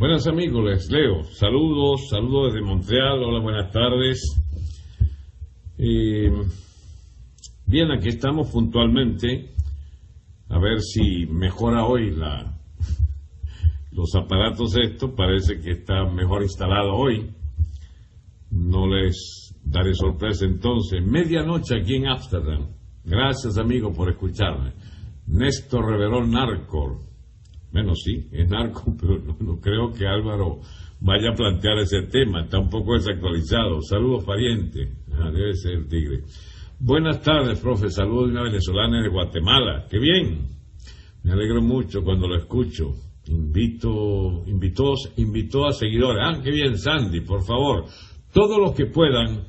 Buenas amigos, les leo. Saludos desde Montreal. Hola, buenas tardes. Bien, aquí estamos puntualmente. A ver si mejora hoy los aparatos estos. Parece que está mejor instalado hoy. No les daré sorpresa entonces. Medianoche aquí en Ámsterdam. Gracias amigos por escucharme. Néstor Reverón Narcor. Bueno, sí, es narco, pero no creo que Álvaro vaya a plantear ese tema, está un poco desactualizado. Saludos, pariente. Debe ser el tigre. Buenas tardes, profe, saludos de una venezolana de Guatemala. ¡Qué bien! Me alegro mucho cuando lo escucho. Invitó a seguidores. ¡Qué bien, Sandy! Por favor, todos los que puedan.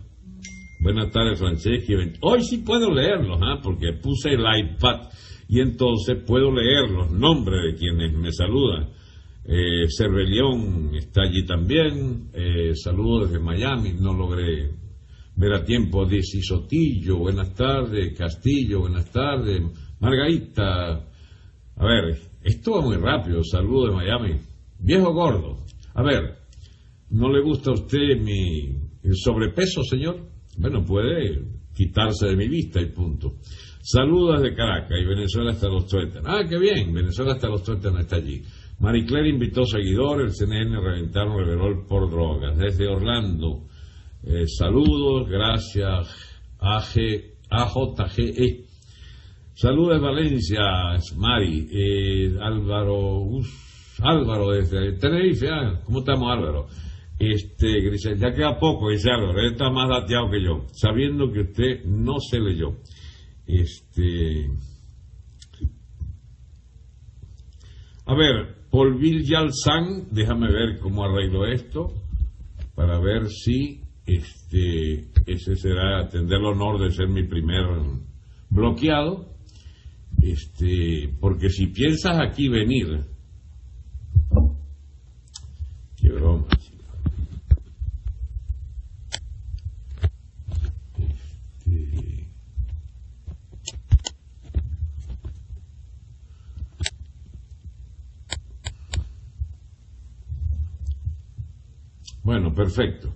Buenas tardes, Franceschi. Hoy sí puedo leerlos, porque puse el iPad. Y entonces puedo leer los nombres de quienes me saludan. Cervelión está allí también. Saludos desde Miami. No logré ver a tiempo. Desi Sotillo, buenas tardes. Castillo, buenas tardes. Margarita. A ver, esto va muy rápido. Saludos de Miami. Viejo gordo. A ver, ¿no le gusta a usted el sobrepeso, señor? Bueno, puede quitarse de mi vista y punto. Saludos de Caracas y Venezuela hasta los tuétanos. ¡Qué bien! Venezuela hasta los tuétanos está allí. Marie Claire invitó seguidores, el CNN reventaron reveló por drogas. Desde Orlando, saludos, gracias, AJGE. Saludos de Valencia, Mari. Álvaro desde Tenerife. ¿Cómo estamos, Álvaro? Grisel, ya queda poco, dice Álvaro. Él está más dateado que yo, sabiendo que usted no se leyó. A ver, Paulville Yalzán, déjame ver cómo arreglo esto para ver si ese será tener el honor de ser mi primer bloqueado, porque si piensas aquí venir, qué broma. Bueno, perfecto.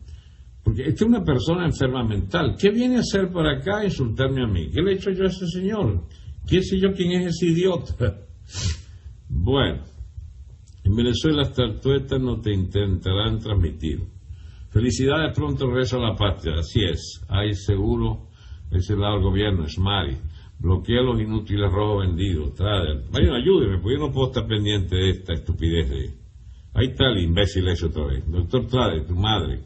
Porque esta es una persona enferma mental. ¿Qué viene a hacer por acá a insultarme a mí? ¿Qué le he hecho yo a ese señor? ¿Quién sé yo quién es ese idiota? Bueno, en Venezuela hasta el tuétano no te intentarán transmitir. Felicidades, pronto regreso a la patria. Así es. Hay seguro ese lado del gobierno, es Mari. Bloquea los inútiles rojos vendidos. Vayan, ayúdeme, porque yo no puedo estar pendiente de esta estupidez de... Ahí está el imbécil ese otra vez. Doctor Trade, tu madre.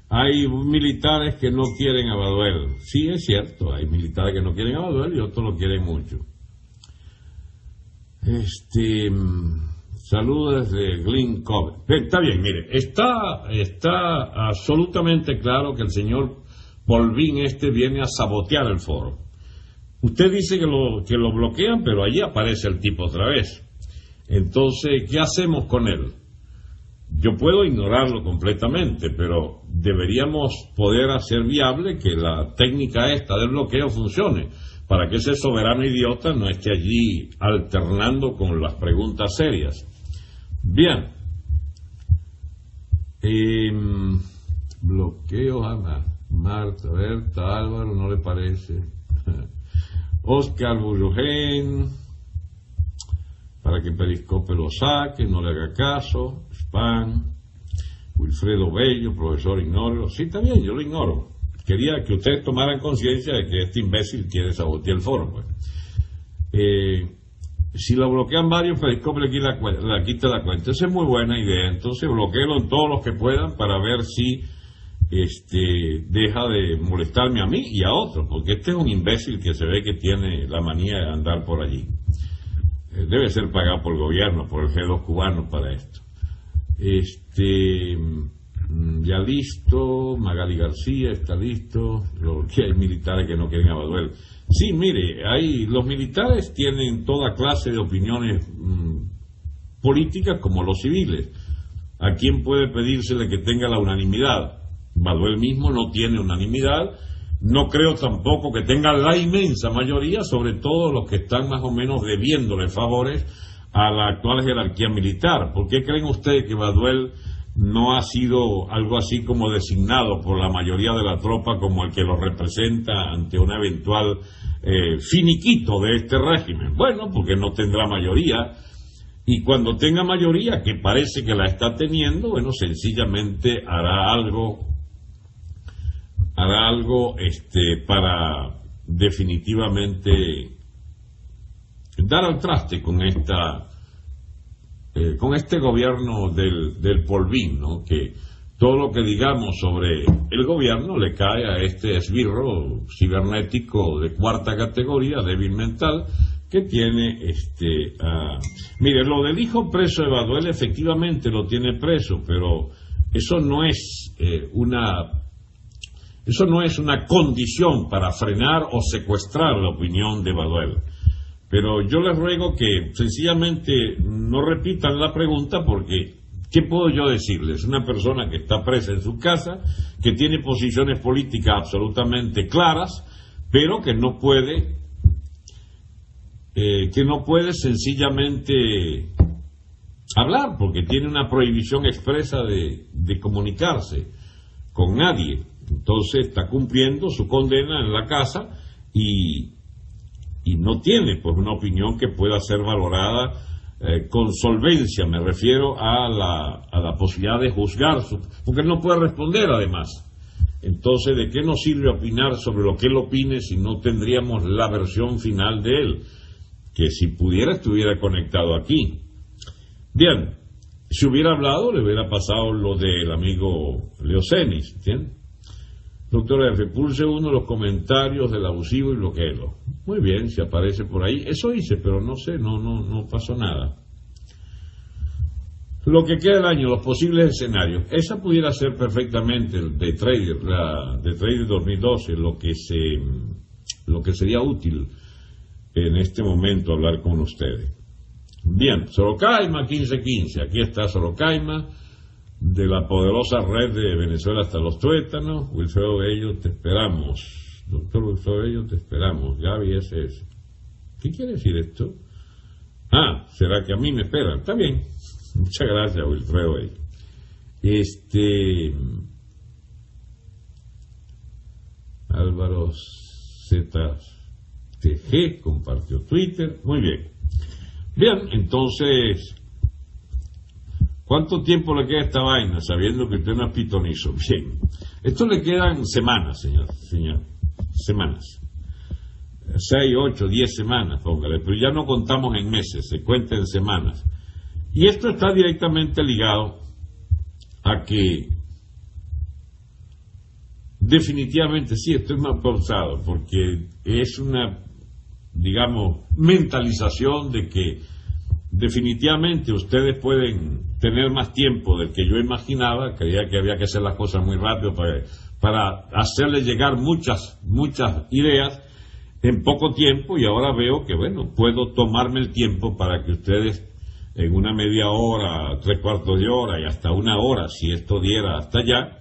Hay militares que no quieren a Baduel. Sí, es cierto, hay militares que no quieren a Baduel y otros lo quieren mucho. Saludos de Glen Cove. Está bien, mire, está absolutamente claro que el señor Polvín viene a sabotear el foro. Usted dice que lo bloquean, pero allí aparece el tipo otra vez. Entonces, ¿qué hacemos con él? Yo puedo ignorarlo completamente, pero deberíamos poder hacer viable que la técnica esta del bloqueo funcione, para que ese soberano idiota no esté allí alternando con las preguntas serias. Bien. Bloqueo a Marta, Berta, Álvaro, ¿no le parece? Oscar Bullogén, para que Periscope lo saque, no le haga caso. Spam. Wilfredo Bello, profesor, ignórelo. Sí, está bien, yo lo ignoro. Quería que ustedes tomaran conciencia de que este imbécil quiere sabotear el foro. Pues. Si lo bloquean varios, Periscope le quita la cuenta. Esa es muy buena idea. Entonces bloquéelo en todos los que puedan para ver si deja de molestarme a mí y a otros, porque este es un imbécil que se ve que tiene la manía de andar por allí. Debe ser pagado por el gobierno, por el G2 cubano para esto. Ya listo, Magali García está listo, que hay militares que no quieren a Baduel. Sí, mire, los militares tienen toda clase de opiniones políticas como los civiles. ¿A quién puede pedírsele que tenga la unanimidad? Baduel mismo no tiene unanimidad, no creo tampoco que tenga la inmensa mayoría, sobre todo los que están más o menos debiéndole favores a la actual jerarquía militar. ¿Por qué creen ustedes que Baduel no ha sido algo así como designado por la mayoría de la tropa como el que lo representa ante un eventual finiquito de este régimen? Bueno, porque no tendrá mayoría, y cuando tenga mayoría, que parece que la está teniendo, bueno, sencillamente hará algo para definitivamente dar al traste con este gobierno del polvín, ¿no? Que todo lo que digamos sobre el gobierno le cae a este esbirro cibernético de cuarta categoría, débil mental, que tiene mire, lo del hijo preso de Baduel efectivamente lo tiene preso, pero eso no es una condición para frenar o secuestrar la opinión de Baduel. Pero yo les ruego que sencillamente no repitan la pregunta, porque ¿qué puedo yo decirles? Una persona que está presa en su casa, que tiene posiciones políticas absolutamente claras, pero que no puede sencillamente hablar, porque tiene una prohibición expresa de comunicarse con nadie. Entonces está cumpliendo su condena en la casa y no tiene pues una opinión que pueda ser valorada con solvencia. Me refiero a la posibilidad de juzgar, porque no puede responder además. Entonces, ¿de qué nos sirve opinar sobre lo que él opine si no tendríamos la versión final de él? Que si pudiera estuviera conectado aquí. Bien, si hubiera hablado le hubiera pasado lo del amigo Leocenis, ¿entiendes? Doctor F., pulse uno los comentarios del abusivo y bloqueelo. Muy bien, si aparece por ahí. Eso hice, pero no sé, no pasó nada. Lo que queda del año, los posibles escenarios. Esa pudiera ser perfectamente el de Trader, la de Trader 2012, lo que sería útil en este momento hablar con ustedes. Bien, Sorocaima 1515. Aquí está Sorocaima, de la poderosa red de Venezuela hasta los tuétanos. Wilfredo Bello, te esperamos. Doctor Wilfredo Bello, te esperamos. Gaby SS. ¿Qué quiere decir esto? Ah, ¿será que a mí me esperan? Está bien. Muchas gracias, Wilfredo Bello. Álvaro ZTG compartió Twitter. Muy bien. Bien, entonces, ¿cuánto tiempo le queda a esta vaina, sabiendo que usted no es pitonizo? Bien, esto le quedan semanas, señor. Semanas. 6, 8, 10 semanas, póngale, pero ya no contamos en meses, se cuenta en semanas. Y esto está directamente ligado a que definitivamente sí, estoy más pausado, porque es una, digamos, mentalización de que definitivamente ustedes pueden tener más tiempo del que yo imaginaba. Creía que había que hacer las cosas muy rápido para hacerles llegar muchas ideas en poco tiempo, y ahora veo que, bueno, puedo tomarme el tiempo para que ustedes en una media hora, 3/4 de hora y hasta una hora, si esto diera hasta allá.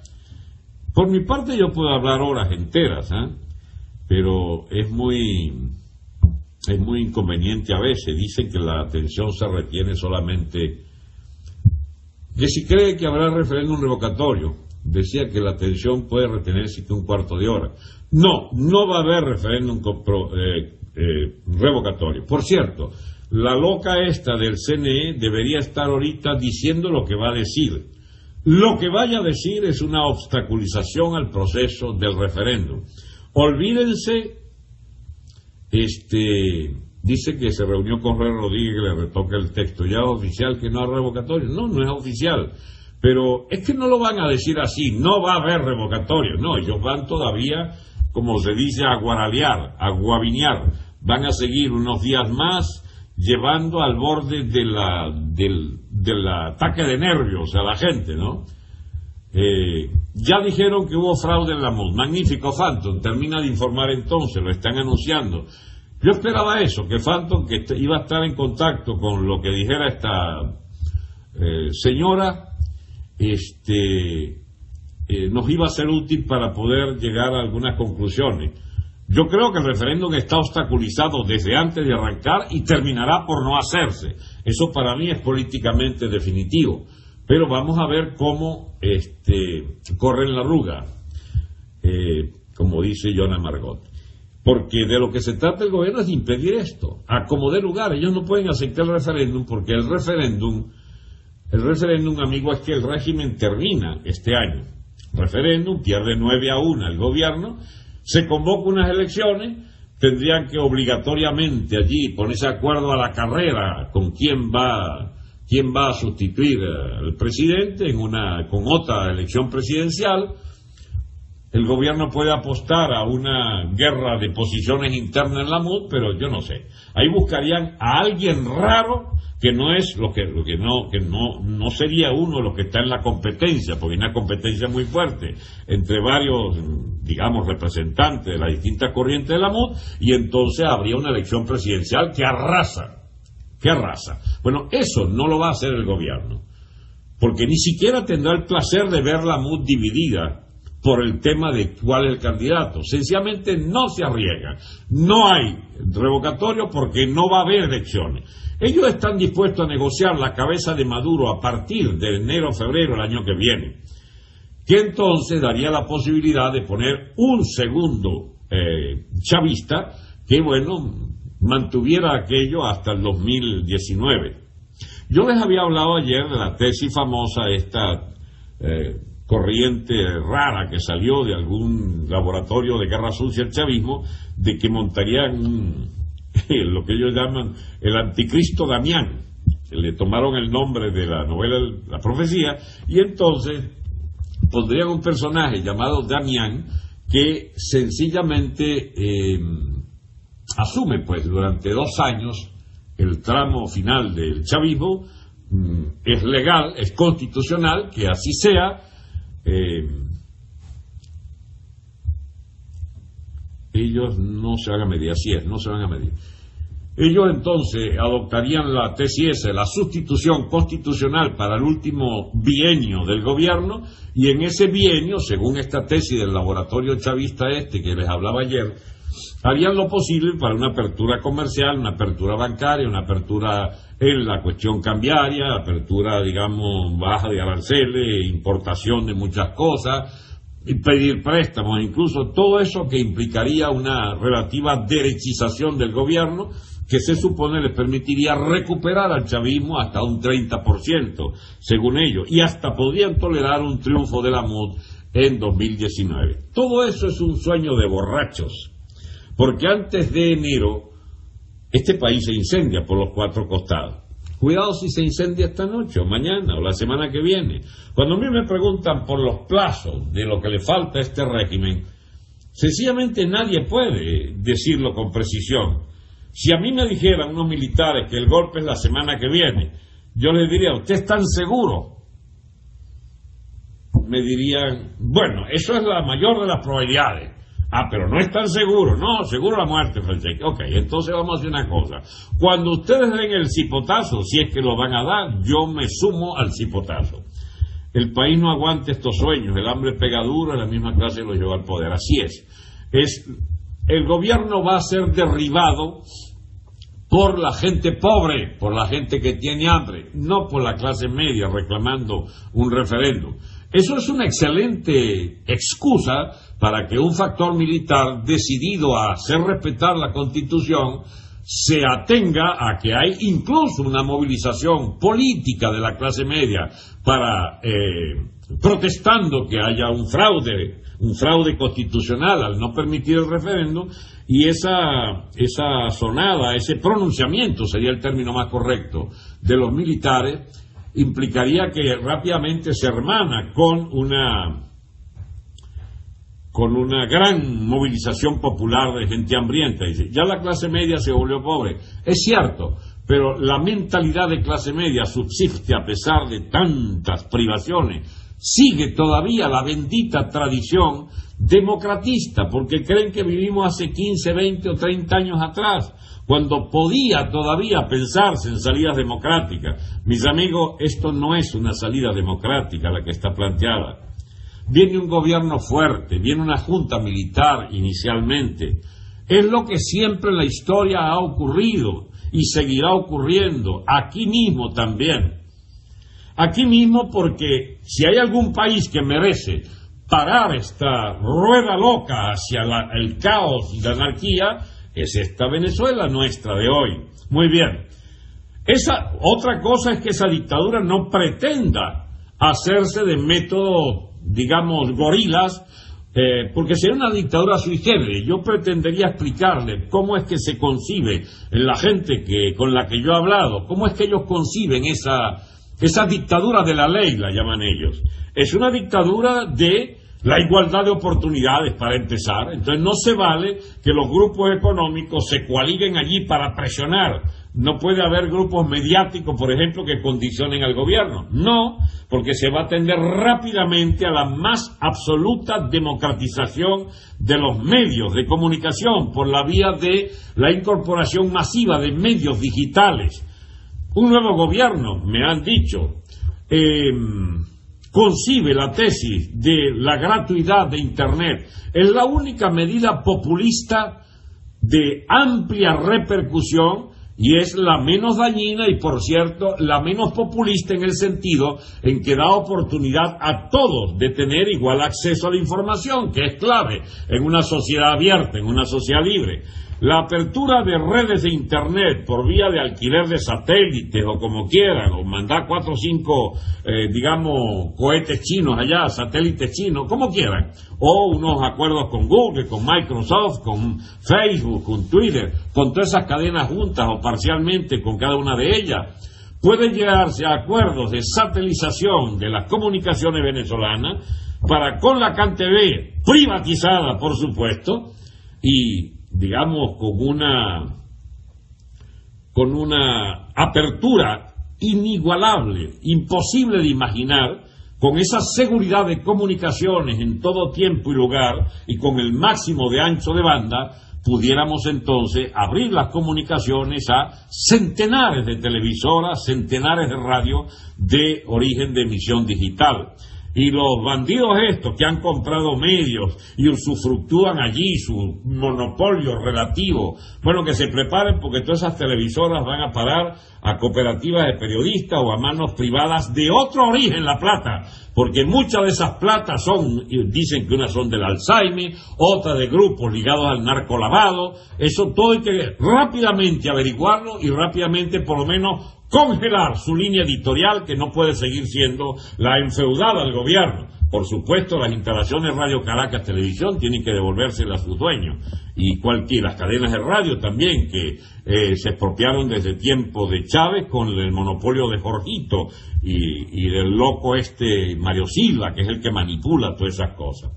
Por mi parte yo puedo hablar horas enteras, pero es muy inconveniente a veces. Dicen que la atención se retiene solamente, que si cree que habrá referéndum revocatorio, decía que la atención puede retenerse que 1/4 de hora. No va a haber referéndum revocatorio. Por cierto, la loca esta del CNE debería estar ahorita diciendo lo que va a decir. Lo que vaya a decir es una obstaculización al proceso del referéndum. Olvídense, dice que se reunió con Rey Rodríguez, que le retoca el texto. Ya es oficial que no hay revocatorio. No es oficial. Pero es que no lo van a decir así, no va a haber revocatorio. No, ellos van todavía, como se dice, a guaralear, a guavinear. Van a seguir unos días más llevando al borde del ataque de nervios a la gente, ¿no? Ya dijeron que hubo fraude en la MUD. Magnífico, Phantom. Termina de informar entonces, lo están anunciando. Yo esperaba eso, que Phantom, que iba a estar en contacto con lo que dijera esta señora, nos iba a ser útil para poder llegar a algunas conclusiones. Yo creo que el referéndum está obstaculizado desde antes de arrancar y terminará por no hacerse. Eso para mí es políticamente definitivo. Pero vamos a ver cómo corren la arruga, como dice Jonah Margot. Porque de lo que se trata el gobierno es de impedir esto, a como dé lugar. Ellos no pueden aceptar el referéndum porque el referéndum, amigo, es que el régimen termina este año. Referéndum, pierde 9-1 el gobierno, se convoca unas elecciones, tendrían que obligatoriamente allí ponerse de acuerdo a la carrera con quién va a sustituir al presidente con otra elección presidencial. El gobierno puede apostar a una guerra de posiciones internas en la MUD, pero yo no sé. Ahí buscarían a alguien raro que no es no sería uno de los que está en la competencia, porque hay una competencia muy fuerte entre varios, digamos, representantes de las distintas corrientes de la MUD, y entonces habría una elección presidencial que arrasa. Bueno, eso no lo va a hacer el gobierno, porque ni siquiera tendrá el placer de ver la MUD dividida por el tema de cuál es el candidato. Sencillamente no se arriesgan. No hay revocatorio porque no va a haber elecciones. Ellos están dispuestos a negociar la cabeza de Maduro a partir de enero o febrero del año que viene, que entonces daría la posibilidad de poner un segundo chavista que, mantuviera aquello hasta el 2019. Yo les había hablado ayer de la tesis famosa, esta corriente rara que salió de algún laboratorio de guerra sucia el chavismo, de que montarían lo que ellos llaman el anticristo Damián. Le tomaron el nombre de la novela La Profecía, y entonces pondrían un personaje llamado Damián que sencillamente asume pues durante 2 años el tramo final del chavismo. Es legal, es constitucional que así sea. Ellos no se van a medir, así es, no se van a medir. Ellos entonces adoptarían la tesis esa, la sustitución constitucional para el último bienio del gobierno, y en ese bienio, según esta tesis del laboratorio chavista que les hablaba ayer, harían lo posible para una apertura comercial, una apertura bancaria, una apertura en la cuestión cambiaria, apertura, digamos, baja de aranceles, importación de muchas cosas, y pedir préstamos, incluso todo eso que implicaría una relativa derechización del gobierno, que se supone les permitiría recuperar al chavismo hasta un 30%, según ellos, y hasta podrían tolerar un triunfo de la MUD en 2019. Todo eso es un sueño de borrachos, porque antes de enero este país se incendia por los 4 costados. Cuidado si se incendia esta noche o mañana o la semana que viene. Cuando a mí me preguntan por los plazos de lo que le falta a este régimen, sencillamente nadie puede decirlo con precisión. Si a mí me dijeran unos militares que el golpe es la semana que viene, yo les diría, ¿usted es tan seguro? Me dirían, bueno, eso es la mayor de las probabilidades. Ah, pero no es tan seguro. No, seguro la muerte, Francesca. Ok, entonces vamos a hacer una cosa. Cuando ustedes den el cipotazo, si es que lo van a dar, yo me sumo al cipotazo. El país no aguanta estos sueños. El hambre pega duro, la misma clase lo lleva al poder. Así es. El gobierno va a ser derribado por la gente pobre, por la gente que tiene hambre, no por la clase media reclamando un referéndum. Eso es una excelente excusa para que un factor militar decidido a hacer respetar la Constitución se atenga a que hay incluso una movilización política de la clase media para protestando que haya un fraude constitucional al no permitir el referéndum, y esa sonada, ese pronunciamiento sería el término más correcto de los militares, implicaría que rápidamente se hermana con una gran movilización popular de gente hambrienta. Dice, ya la clase media se volvió pobre. Es cierto, pero la mentalidad de clase media subsiste a pesar de tantas privaciones. Sigue todavía la bendita tradición democratista, porque creen que vivimos hace 15, 20 o 30 años atrás, cuando podía todavía pensarse en salidas democráticas. Mis amigos, esto no es una salida democrática la que está planteada. Viene un gobierno fuerte, viene una junta militar inicialmente, Es lo que siempre en la historia ha ocurrido y seguirá ocurriendo, aquí mismo también. Aquí mismo, porque si hay algún país que merece parar esta rueda loca hacia el caos y la anarquía, es esta Venezuela nuestra de hoy. Muy bien. Otra cosa es que esa dictadura no pretenda hacerse de métodos, digamos, gorilas, porque sería una dictadura sui generis. Yo pretendería explicarle cómo es que se concibe en la gente con la que yo he hablado, cómo es que ellos conciben esa dictadura de la ley, la llaman ellos. Es una dictadura de la igualdad de oportunidades, para empezar. Entonces no se vale que los grupos económicos se coaliguen allí para presionar. No puede haber grupos mediáticos, por ejemplo, que condicionen al gobierno. No, porque se va a tender rápidamente a la más absoluta democratización de los medios de comunicación por la vía de la incorporación masiva de medios digitales. Un nuevo gobierno, me han dicho, concibe la tesis de la gratuidad de Internet. Es la única medida populista de amplia repercusión y es la menos dañina y, por cierto, la menos populista en el sentido en que da oportunidad a todos de tener igual acceso a la información, que es clave en una sociedad abierta, en una sociedad libre. La apertura de redes de Internet por vía de alquiler de satélites o como quieran, o mandar 4 o 5, digamos, cohetes chinos allá, satélites chinos, como quieran, o unos acuerdos con Google, con Microsoft, con Facebook, con Twitter, con todas esas cadenas juntas o parcialmente con cada una de ellas, puede llegarse a acuerdos de satelización de las comunicaciones venezolanas para, con la CanTV privatizada, por supuesto, y digamos con una apertura inigualable, imposible de imaginar, con esa seguridad de comunicaciones en todo tiempo y lugar y con el máximo de ancho de banda, pudiéramos entonces abrir las comunicaciones a centenares de televisoras, centenares de radios de origen de emisión digital. Y los bandidos estos que han comprado medios y usufructúan allí su monopolio relativo, bueno, que se preparen porque todas esas televisoras van a parar a cooperativas de periodistas o a manos privadas de otro origen, la plata, porque muchas de esas platas dicen que unas son del Alzheimer, otras de grupos ligados al narcolavado. Eso todo hay que rápidamente averiguarlo y rápidamente por lo menos congelar su línea editorial, que no puede seguir siendo la enfeudada del gobierno. Por supuesto, las instalaciones Radio Caracas Televisión tienen que devolvérselas a sus dueños, y las cadenas de radio también, que se expropiaron desde tiempo de Chávez con el monopolio de Jorgito y del loco Mario Silva, que es el que manipula todas esas cosas.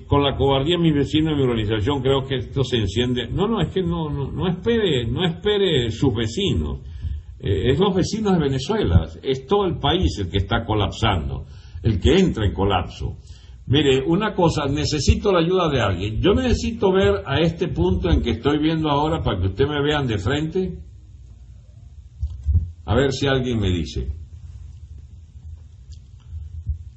Con la cobardía de mis vecinos y mi organización, creo que esto se enciende. Es que no espere sus vecinos. Es los vecinos de Venezuela, es todo el país el que está colapsando, el que entra en colapso. Mire, una cosa, necesito la ayuda de alguien. Yo necesito ver a este punto en que estoy viendo ahora para que ustedes me vean de frente. A ver si alguien me dice.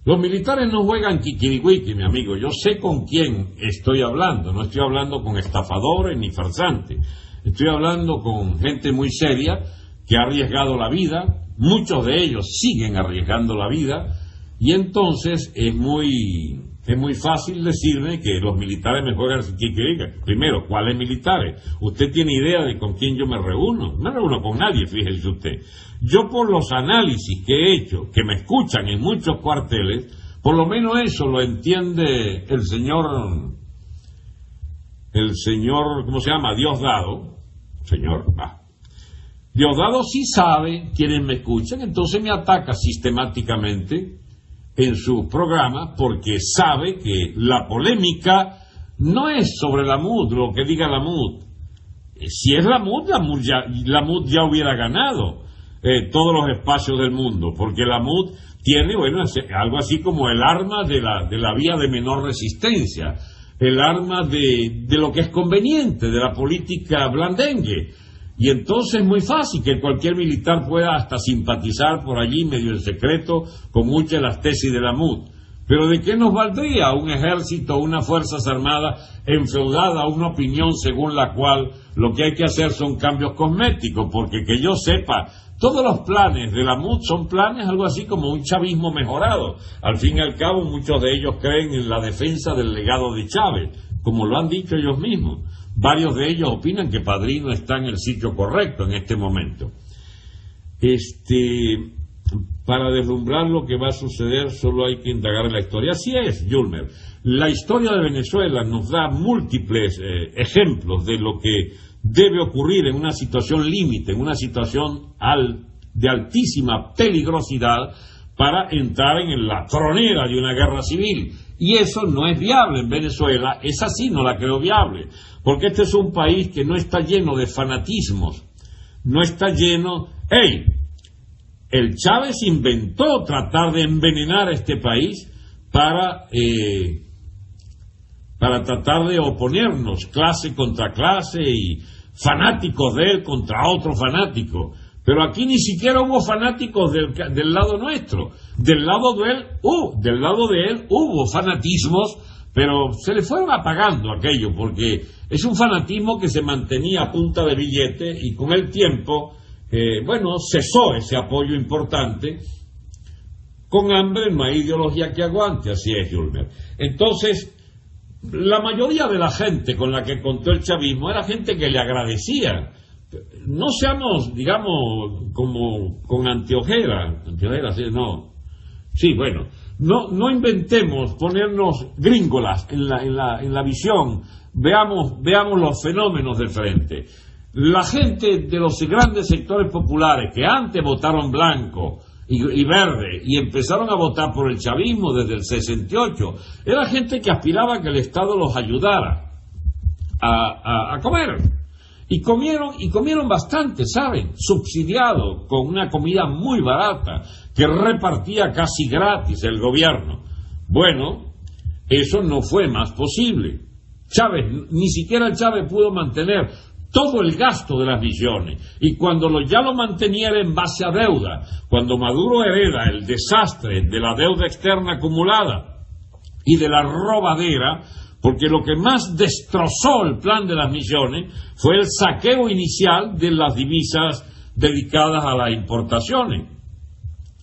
Los militares no juegan kikiriwiki, mi amigo. Yo sé con quién estoy hablando. No estoy hablando con estafadores ni farsantes. Estoy hablando con gente muy seria que ha arriesgado la vida. Muchos de ellos siguen arriesgando la vida. Y entonces es muy fácil decirme que los militares me juegan kikiriwiki. Primero, ¿cuáles militares? ¿Usted tiene idea de con quién yo me reúno? No me reúno con nadie, fíjese usted. Yo, por los análisis que he hecho, que me escuchan en muchos cuarteles, por lo menos eso lo entiende el señor, ¿cómo se llama? Diosdado. Diosdado sí sabe quiénes me escuchan, entonces me ataca sistemáticamente en sus programas porque sabe que la polémica no es sobre la MUD, lo que diga la MUD. Si es la MUD ya hubiera ganado todos los espacios del mundo, porque la MUD tiene, algo así como el arma de la vía de menor resistencia, el arma de lo que es conveniente, de la política blandengue. Y entonces es muy fácil que cualquier militar pueda hasta simpatizar por allí medio en secreto con muchas de las tesis de la MUD. Pero ¿de qué nos valdría un ejército, unas fuerzas armadas enfeudada a una opinión según la cual lo que hay que hacer son cambios cosméticos? Porque que yo sepa, todos los planes de la MUD son planes algo así como un chavismo mejorado. Al fin y al cabo, muchos de ellos creen en la defensa del legado de Chávez, como lo han dicho ellos mismos. Varios de ellos opinan que Padrino está en el sitio correcto en este momento. Para deslumbrar lo que va a suceder solo hay que indagar en la historia. Así es, Yulmer. La historia de Venezuela nos da múltiples ejemplos de lo que debe ocurrir en una situación límite, en una situación de altísima peligrosidad para entrar en la tronera de una guerra civil. Y eso no es viable en Venezuela, esa sí no la creo viable, porque este es un país que no está lleno de fanatismos, no está lleno... ¡Ey! El Chávez inventó tratar de envenenar a este país para tratar de oponernos, clase contra clase y fanáticos de él contra otro fanático. Pero aquí ni siquiera hubo fanáticos del lado nuestro. Del lado de él hubo fanatismos, pero se le fueron apagando aquello, porque es un fanatismo que se mantenía a punta de billete y con el tiempo... cesó ese apoyo importante. Con hambre no hay ideología que aguante, así es, Yulmer. Entonces, la mayoría de la gente con la que contó el chavismo era gente que le agradecía. No seamos, digamos, como con anteojeras, ¿sí? No. Sí, bueno, no inventemos ponernos gringolas en la visión. Veamos los fenómenos de frente. La gente de los grandes sectores populares que antes votaron blanco y verde y empezaron a votar por el chavismo desde el 68, era gente que aspiraba a que el Estado los ayudara a comer. Y comieron bastante, ¿saben? Subsidiado, con una comida muy barata que repartía casi gratis el gobierno. Bueno, eso no fue más posible. Ni siquiera Chávez pudo mantener todo el gasto de las misiones, y cuando ya lo mantenía en base a deuda, cuando Maduro hereda el desastre de la deuda externa acumulada y de la robadera, porque lo que más destrozó el plan de las misiones fue el saqueo inicial de las divisas dedicadas a las importaciones.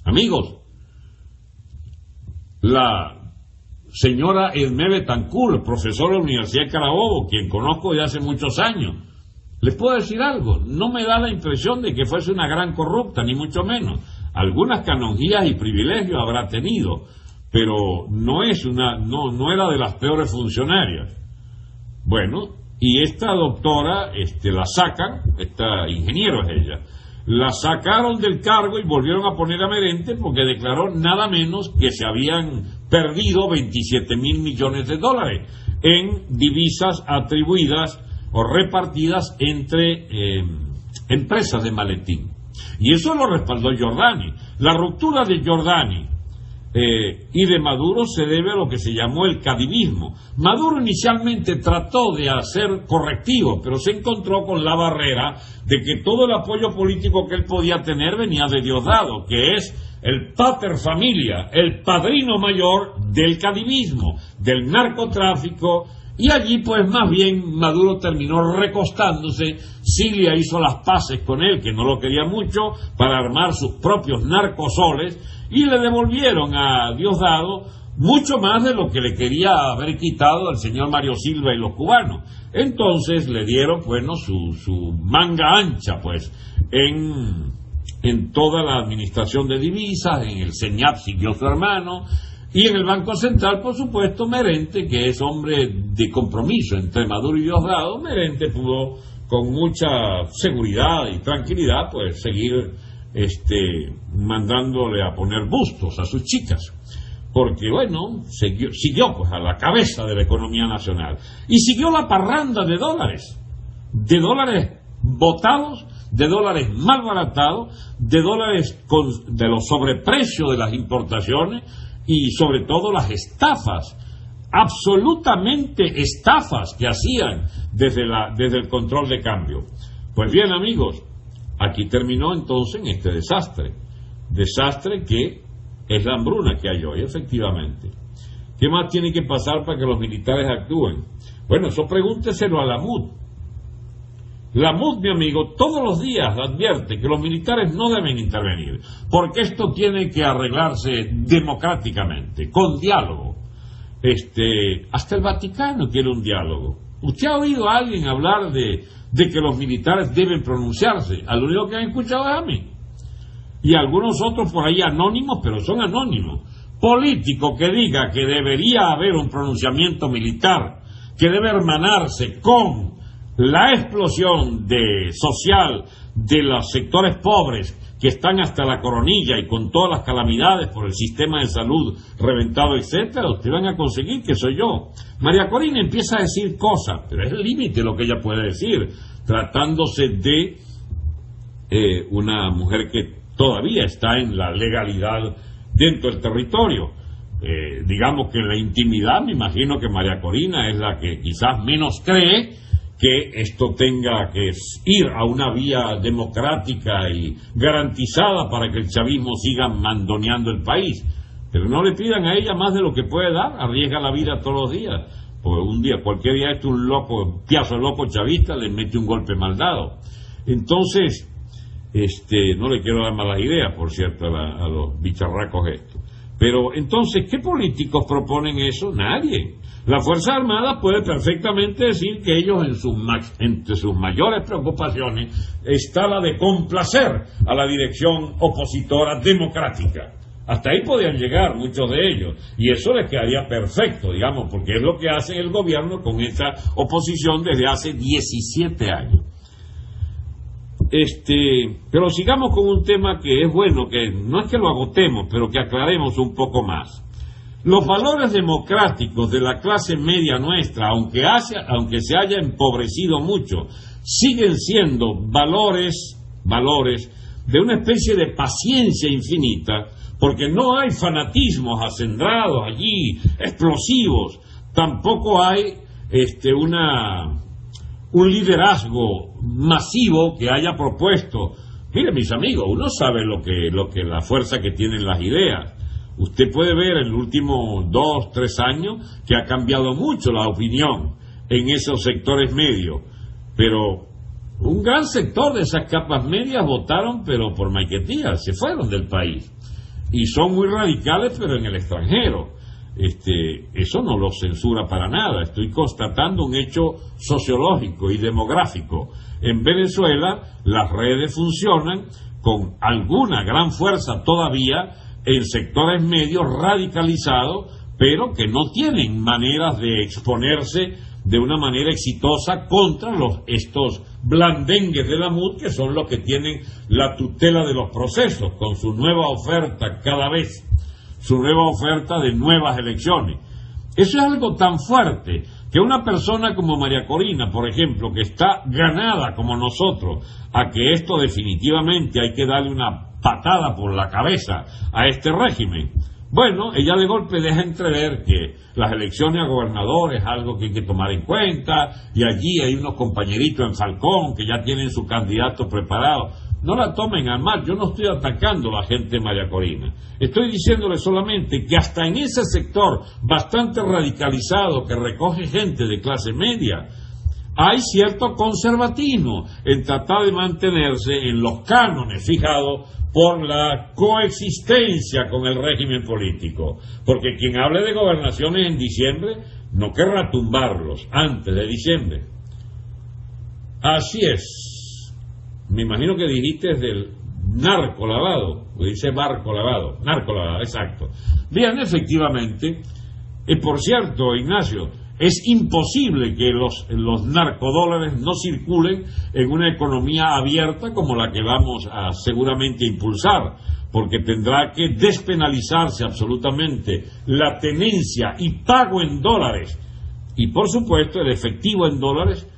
Amigos, la señora Edmé Betancourt, profesora de la Universidad de Carabobo, quien conozco de hace muchos años, les puedo decir algo, no me da la impresión de que fuese una gran corrupta, ni mucho menos. Algunas canonjías y privilegios habrá tenido, pero no era de las peores funcionarias. Bueno, y esta doctora, la sacan, esta ingeniero es ella, la sacaron del cargo y volvieron a poner a Merente porque declaró nada menos que se habían perdido 27,000 millones de dólares en divisas atribuidas o repartidas entre empresas de maletín. Y eso lo respaldó Giordani. La ruptura de Giordani y de Maduro se debe a lo que se llamó el cadivismo. Maduro inicialmente trató de hacer correctivos, pero se encontró con la barrera de que todo el apoyo político que él podía tener venía de Diosdado, que es el pater familia, el padrino mayor del cadivismo, del narcotráfico. Y allí, pues, más bien, Maduro terminó recostándose. Cilia hizo las paces con él, que no lo quería mucho, para armar sus propios narcosoles, y le devolvieron a Diosdado mucho más de lo que le quería haber quitado al señor Mario Silva y los cubanos. Entonces le dieron, bueno, su manga ancha, pues, en toda la administración de divisas. En el CENIAP siguió su hermano. Y en el Banco Central, por supuesto, Merente, que es hombre de compromiso entre Maduro y Diosdado, Merente pudo con mucha seguridad y tranquilidad pues seguir mandándole a poner bustos a sus chicas, porque bueno, siguió pues a la cabeza de la economía nacional y siguió la parranda de dólares botados, de dólares malbaratados, de dólares de los sobreprecios de las importaciones y sobre todo las estafas, absolutamente estafas que hacían desde el control de cambio. Pues bien, amigos, aquí terminó entonces en este desastre que es la hambruna que hay hoy, efectivamente. ¿Qué más tiene que pasar para que los militares actúen? Bueno, eso pregúnteselo a la MUD. La MUD, mi amigo, todos los días advierte que los militares no deben intervenir, porque esto tiene que arreglarse democráticamente, con diálogo. Hasta el Vaticano quiere un diálogo. ¿Usted ha oído a alguien hablar de que los militares deben pronunciarse? Al único que han escuchado es a mí. Y algunos otros por ahí anónimos, pero son anónimos. Político que diga que debería haber un pronunciamiento militar, que debe hermanarse con la explosión social de los sectores pobres que están hasta la coronilla y con todas las calamidades por el sistema de salud reventado, etcétera, ustedes van a conseguir que soy yo. María Corina empieza a decir cosas, pero es el límite lo que ella puede decir, tratándose de una mujer que todavía está en la legalidad dentro del territorio. Digamos que en la intimidad me imagino que María Corina es la que quizás menos cree que esto tenga que ir a una vía democrática y garantizada para que el chavismo siga mandoneando el país. Pero no le pidan a ella más de lo que puede dar, arriesga la vida todos los días. Porque un día, cualquier día un loco, piazo loco chavista le mete un golpe mal dado. Entonces, no le quiero dar malas ideas, por cierto, a los bicharracos estos. Pero entonces, ¿qué políticos proponen eso? Nadie. La Fuerza Armada puede perfectamente decir que ellos entre sus mayores preocupaciones está la de complacer a la dirección opositora democrática. Hasta ahí podían llegar muchos de ellos, y eso les quedaría perfecto, digamos, porque es lo que hace el gobierno con esta oposición desde hace 17 años. Pero sigamos con un tema que es bueno, que no es que lo agotemos, pero que aclaremos un poco más. Los valores democráticos de la clase media nuestra, aunque se haya empobrecido mucho, siguen siendo valores de una especie de paciencia infinita, porque no hay fanatismos acendrados allí, explosivos, tampoco hay un liderazgo masivo que haya propuesto. Mire, mis amigos, uno sabe lo que la fuerza que tienen las ideas. Usted puede ver en los últimos 2, 3 años que ha cambiado mucho la opinión en esos sectores medios, pero un gran sector de esas capas medias votaron, pero por maiquetía, se fueron del país, y son muy radicales, pero en el extranjero. Eso no lo censura para nada. Estoy constatando un hecho sociológico y demográfico. En Venezuela las redes funcionan con alguna gran fuerza todavía en sectores medios radicalizados, pero que no tienen maneras de exponerse de una manera exitosa contra estos blandengues de la MUD, que son los que tienen la tutela de los procesos, con su nueva oferta cada vez, su nueva oferta de nuevas elecciones. Eso es algo tan fuerte que una persona como María Corina, por ejemplo, que está ganada como nosotros a que esto definitivamente hay que darle una patada por la cabeza a este régimen, bueno, ella de golpe deja entrever que las elecciones a gobernador es algo que hay que tomar en cuenta, y allí hay unos compañeritos en Falcón que ya tienen su candidato preparado. No la tomen a mal, yo no estoy atacando a la gente de María Corina. Estoy diciéndole solamente que hasta en ese sector bastante radicalizado que recoge gente de clase media, hay cierto conservatismo en tratar de mantenerse en los cánones fijados por la coexistencia con el régimen político. Porque quien hable de gobernaciones en diciembre no querrá tumbarlos antes de diciembre. Así es. Me imagino que dijiste del narco lavado, o dice barco lavado, narco lavado, exacto. Bien, efectivamente, por cierto, Ignacio, es imposible que los narcodólares no circulen en una economía abierta como la que vamos a seguramente impulsar, porque tendrá que despenalizarse absolutamente la tenencia y pago en dólares, y por supuesto el efectivo en dólares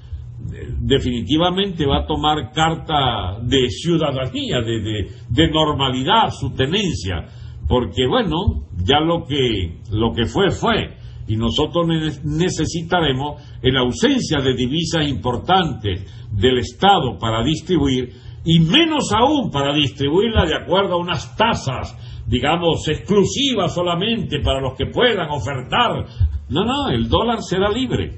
definitivamente va a tomar carta de ciudadanía, de normalidad su tenencia, porque bueno, ya lo que fue, y nosotros necesitaremos, en ausencia de divisas importantes del Estado para distribuir, y menos aún para distribuirla de acuerdo a unas tasas digamos, exclusiva solamente para los que puedan ofertar. No, el dólar será libre.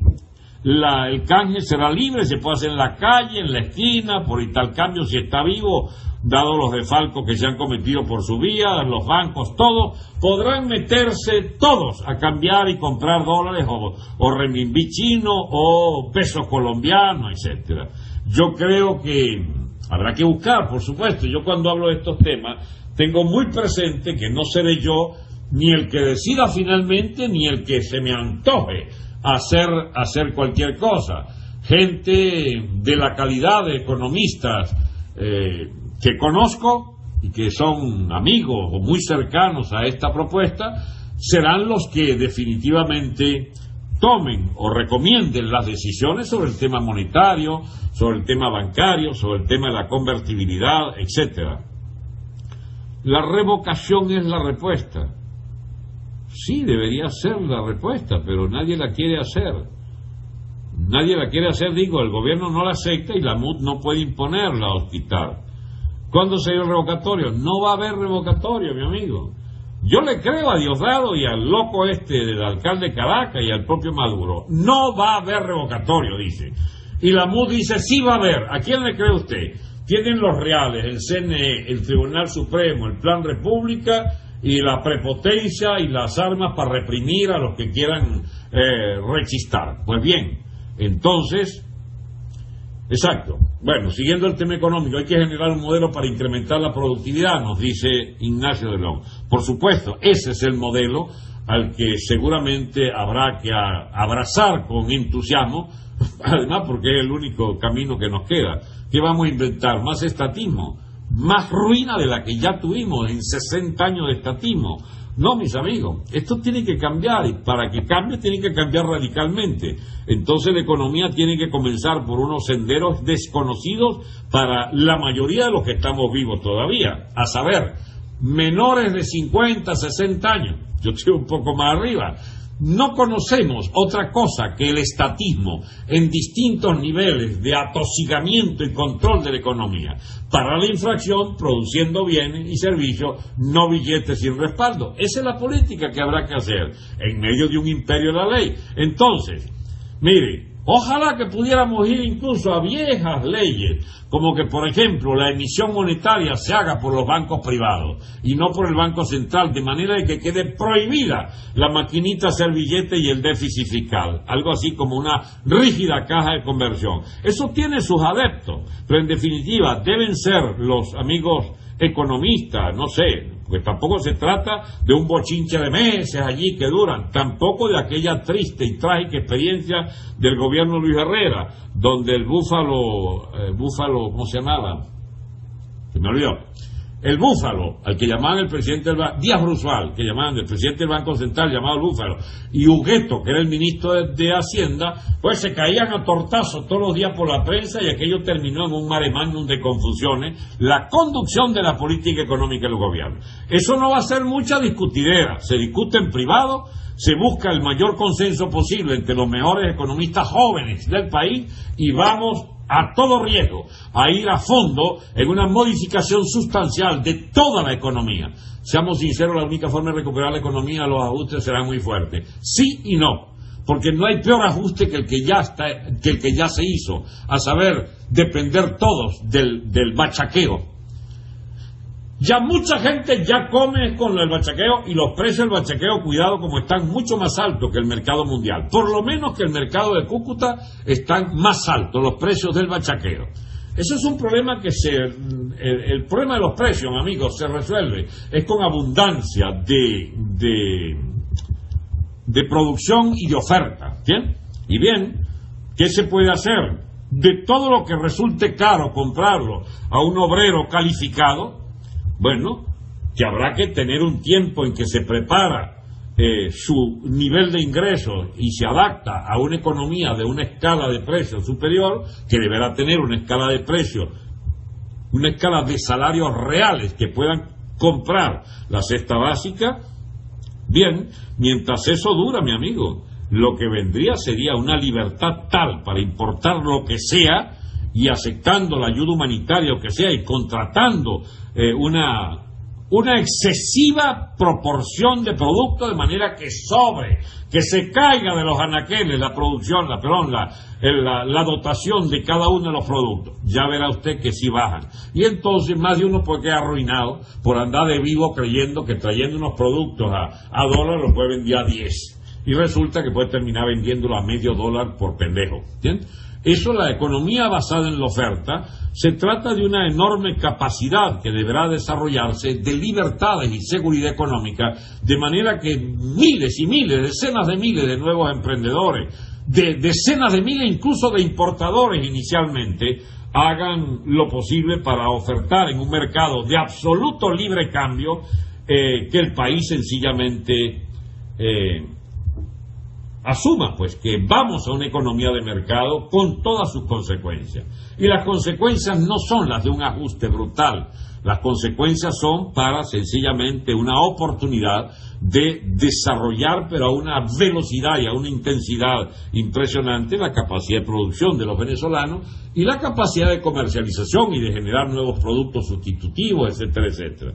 El canje será libre, se puede hacer en la calle, en la esquina, por y tal cambio si está vivo, dado los desfalcos que se han cometido por su vía, los bancos, todos, podrán meterse todos a cambiar y comprar dólares o renminbi chino o pesos colombianos, etcétera. Yo creo que habrá que buscar, por supuesto. Yo cuando hablo de estos temas tengo muy presente que no seré yo ni el que decida finalmente ni el que se me antoje hacer cualquier cosa. Gente de la calidad de economistas que conozco y que son amigos o muy cercanos a esta propuesta serán los que definitivamente tomen o recomienden las decisiones sobre el tema monetario, sobre el tema bancario, sobre el tema de la convertibilidad, etcétera. La revocación es la respuesta. Sí, debería ser la respuesta, pero nadie la quiere hacer. Nadie la quiere hacer, digo, el gobierno no la acepta y la MUD no puede imponerla o quitar. ¿Cuándo se dio el revocatorio? No va a haber revocatorio, mi amigo. Yo le creo a Diosdado y al loco del alcalde de Caracas y al propio Maduro. No va a haber revocatorio, dice. Y la MUD dice, sí va a haber. ¿A quién le cree usted? Tienen los reales, el CNE, el Tribunal Supremo, el Plan República y la prepotencia y las armas para reprimir a los que quieran rechistar. Pues bien, entonces, exacto. Bueno, siguiendo el tema económico, hay que generar un modelo para incrementar la productividad, nos dice Ignacio de León. Por supuesto, ese es el modelo al que seguramente habrá que abrazar con entusiasmo, además porque es el único camino que nos queda. ¿Qué vamos a inventar? Más estatismo, más ruina de la que ya tuvimos en 60 años de estatismo. No, mis amigos, esto tiene que cambiar, y para que cambie tiene que cambiar radicalmente. Entonces la economía tiene que comenzar por unos senderos desconocidos para la mayoría de los que estamos vivos todavía, a saber, menores de 50, 60 años, yo estoy un poco más arriba. No conocemos otra cosa que el estatismo en distintos niveles de atosigamiento y control de la economía. Para la inflación, produciendo bienes y servicios, no billetes sin respaldo. Esa es la política que habrá que hacer en medio de un imperio de la ley. Entonces, mire, ojalá que pudiéramos ir incluso a viejas leyes, como que, por ejemplo, la emisión monetaria se haga por los bancos privados y no por el Banco Central, de manera de que quede prohibida la maquinita hacer billete y el déficit fiscal, algo así como una rígida caja de conversión. Eso tiene sus adeptos, pero en definitiva deben ser los amigos economistas, no sé, porque tampoco se trata de un bochinche de meses allí que duran, tampoco de aquella triste y trágica experiencia del gobierno Luis Herrera, donde el búfalo, ¿cómo se llamaba? Se me olvidó. El búfalo, al que llamaban el presidente del Banco, Díaz Brusual, que llamaban el presidente del Banco Central, llamado el búfalo, y Hugueto, que era el ministro de Hacienda, pues se caían a tortazos todos los días por la prensa y aquello terminó en un mare magnum de confusiones, la conducción de la política económica del gobierno. Eso no va a ser mucha discutidera, se discute en privado, se busca el mayor consenso posible entre los mejores economistas jóvenes del país y vamos a todo riesgo a ir a fondo en una modificación sustancial de toda la economía. Seamos sinceros, la única forma de recuperar la economía, los ajustes serán muy fuertes. Sí y no, porque no hay peor ajuste que el que ya se hizo, a saber, depender todos del bachaqueo. Ya mucha gente ya come con el bachaqueo y los precios del bachaqueo, cuidado, como están mucho más altos que el mercado mundial. Por lo menos que el mercado de Cúcuta están más altos los precios del bachaqueo. Eso es un problema que el problema de los precios, amigos, se resuelve. Es con abundancia de producción y de oferta. ¿Bien? Y bien, ¿qué se puede hacer? De todo lo que resulte caro comprarlo a un obrero calificado, bueno, que habrá que tener un tiempo en que se prepara su nivel de ingresos y se adapta a una economía de una escala de precios superior, que deberá tener una escala de precios, una escala de salarios reales que puedan comprar la cesta básica. Bien, mientras eso dura, mi amigo, lo que vendría sería una libertad tal para importar lo que sea y aceptando la ayuda humanitaria o que sea y contratando una excesiva proporción de productos de manera que que se caiga de los anaqueles la producción, la dotación de cada uno de los productos. Ya verá usted que sí bajan. Y entonces más de uno puede quedar arruinado por andar de vivo creyendo que trayendo unos productos a dólar los puede vender a 10. Y resulta que puede terminar vendiéndolo a medio dólar por pendejo. ¿Entiendes? Eso, la economía basada en la oferta, se trata de una enorme capacidad que deberá desarrollarse de libertades y seguridad económica, de manera que miles y miles, decenas de miles de nuevos emprendedores, de decenas de miles incluso de importadores inicialmente, hagan lo posible para ofertar en un mercado de absoluto libre cambio que el país sencillamente asuma pues que vamos a una economía de mercado con todas sus consecuencias. Y las consecuencias no son las de un ajuste brutal, las consecuencias son para sencillamente una oportunidad de desarrollar, pero a una velocidad y a una intensidad impresionante, la capacidad de producción de los venezolanos y la capacidad de comercialización y de generar nuevos productos sustitutivos, etcétera, etcétera.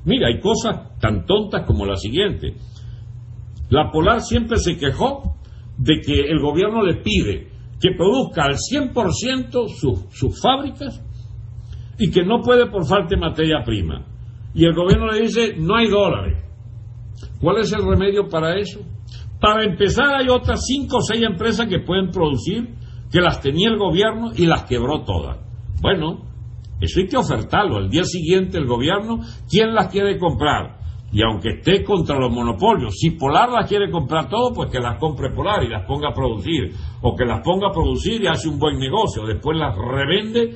Mira, hay cosas tan tontas como la siguiente. La Polar siempre se quejó de que el gobierno le pide que produzca al 100% sus fábricas y que no puede por falta de materia prima. Y el gobierno le dice, no hay dólares. ¿Cuál es el remedio para eso? Para empezar, hay otras 5 o 6 empresas que pueden producir, que las tenía el gobierno y las quebró todas. Bueno, eso hay que ofertarlo. Al día siguiente el gobierno, ¿quién las quiere comprar? Y aunque esté contra los monopolios, si Polar las quiere comprar todo, pues que las compre Polar y las ponga a producir, o que las ponga a producir y hace un buen negocio, después las revende,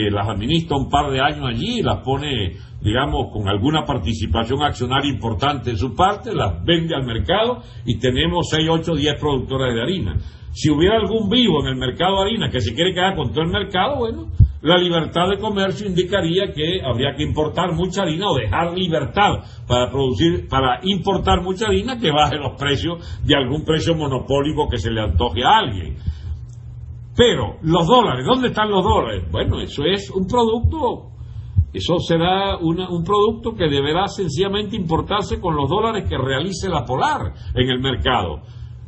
las administra un par de años allí y las pone, digamos, con alguna participación accionaria importante de su parte, las vende al mercado y tenemos 6, 8, 10 productores de harina. Si hubiera algún vivo en el mercado de harina que se quiere quedar con todo el mercado, bueno, la libertad de comercio indicaría que habría que importar mucha harina o dejar libertad para importar mucha harina que baje los precios de algún precio monopólico que se le antoje a alguien. Pero los dólares, ¿dónde están los dólares? Bueno, eso es un producto, eso será un producto que deberá sencillamente importarse con los dólares que realice la Polar en el mercado.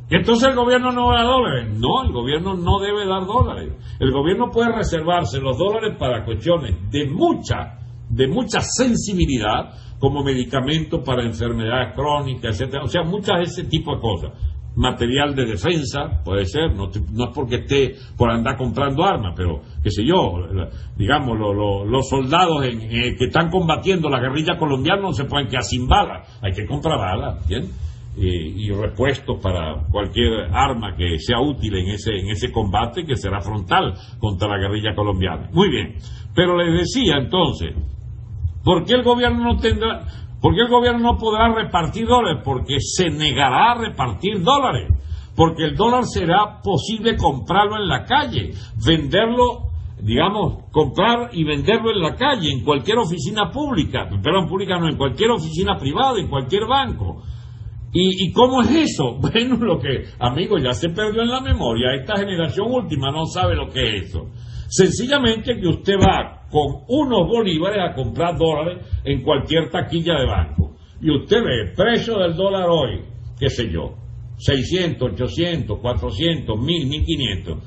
¿Y entonces el gobierno no da dólares? No, el gobierno no debe dar dólares. El gobierno puede reservarse los dólares para cuestiones de mucha sensibilidad, como medicamentos para enfermedades crónicas, etcétera. O sea, muchas de ese tipo de cosas. Material de defensa, puede ser, no es porque esté por andar comprando armas, pero, qué sé yo, digamos, los soldados que están combatiendo la guerrilla colombiana no se pueden quedar sin balas, hay que comprar balas, ¿entiendes? Y repuestos para cualquier arma que sea útil en ese combate que será frontal contra la guerrilla colombiana. Muy bien, pero les decía entonces, ¿por qué el gobierno no podrá repartir dólares? Porque se negará a repartir dólares, porque el dólar será posible comprarlo en la calle, venderlo, digamos, comprar y venderlo en la calle, en cualquier oficina pública, en cualquier oficina privada, en cualquier banco. ¿Y cómo es eso? Bueno, amigos, ya se perdió en la memoria. Esta generación última no sabe lo que es eso. Sencillamente que usted va con unos bolívares a comprar dólares en cualquier taquilla de banco. Y usted ve el precio del dólar hoy, qué sé yo, 600, 800, 400, 1000, 1500.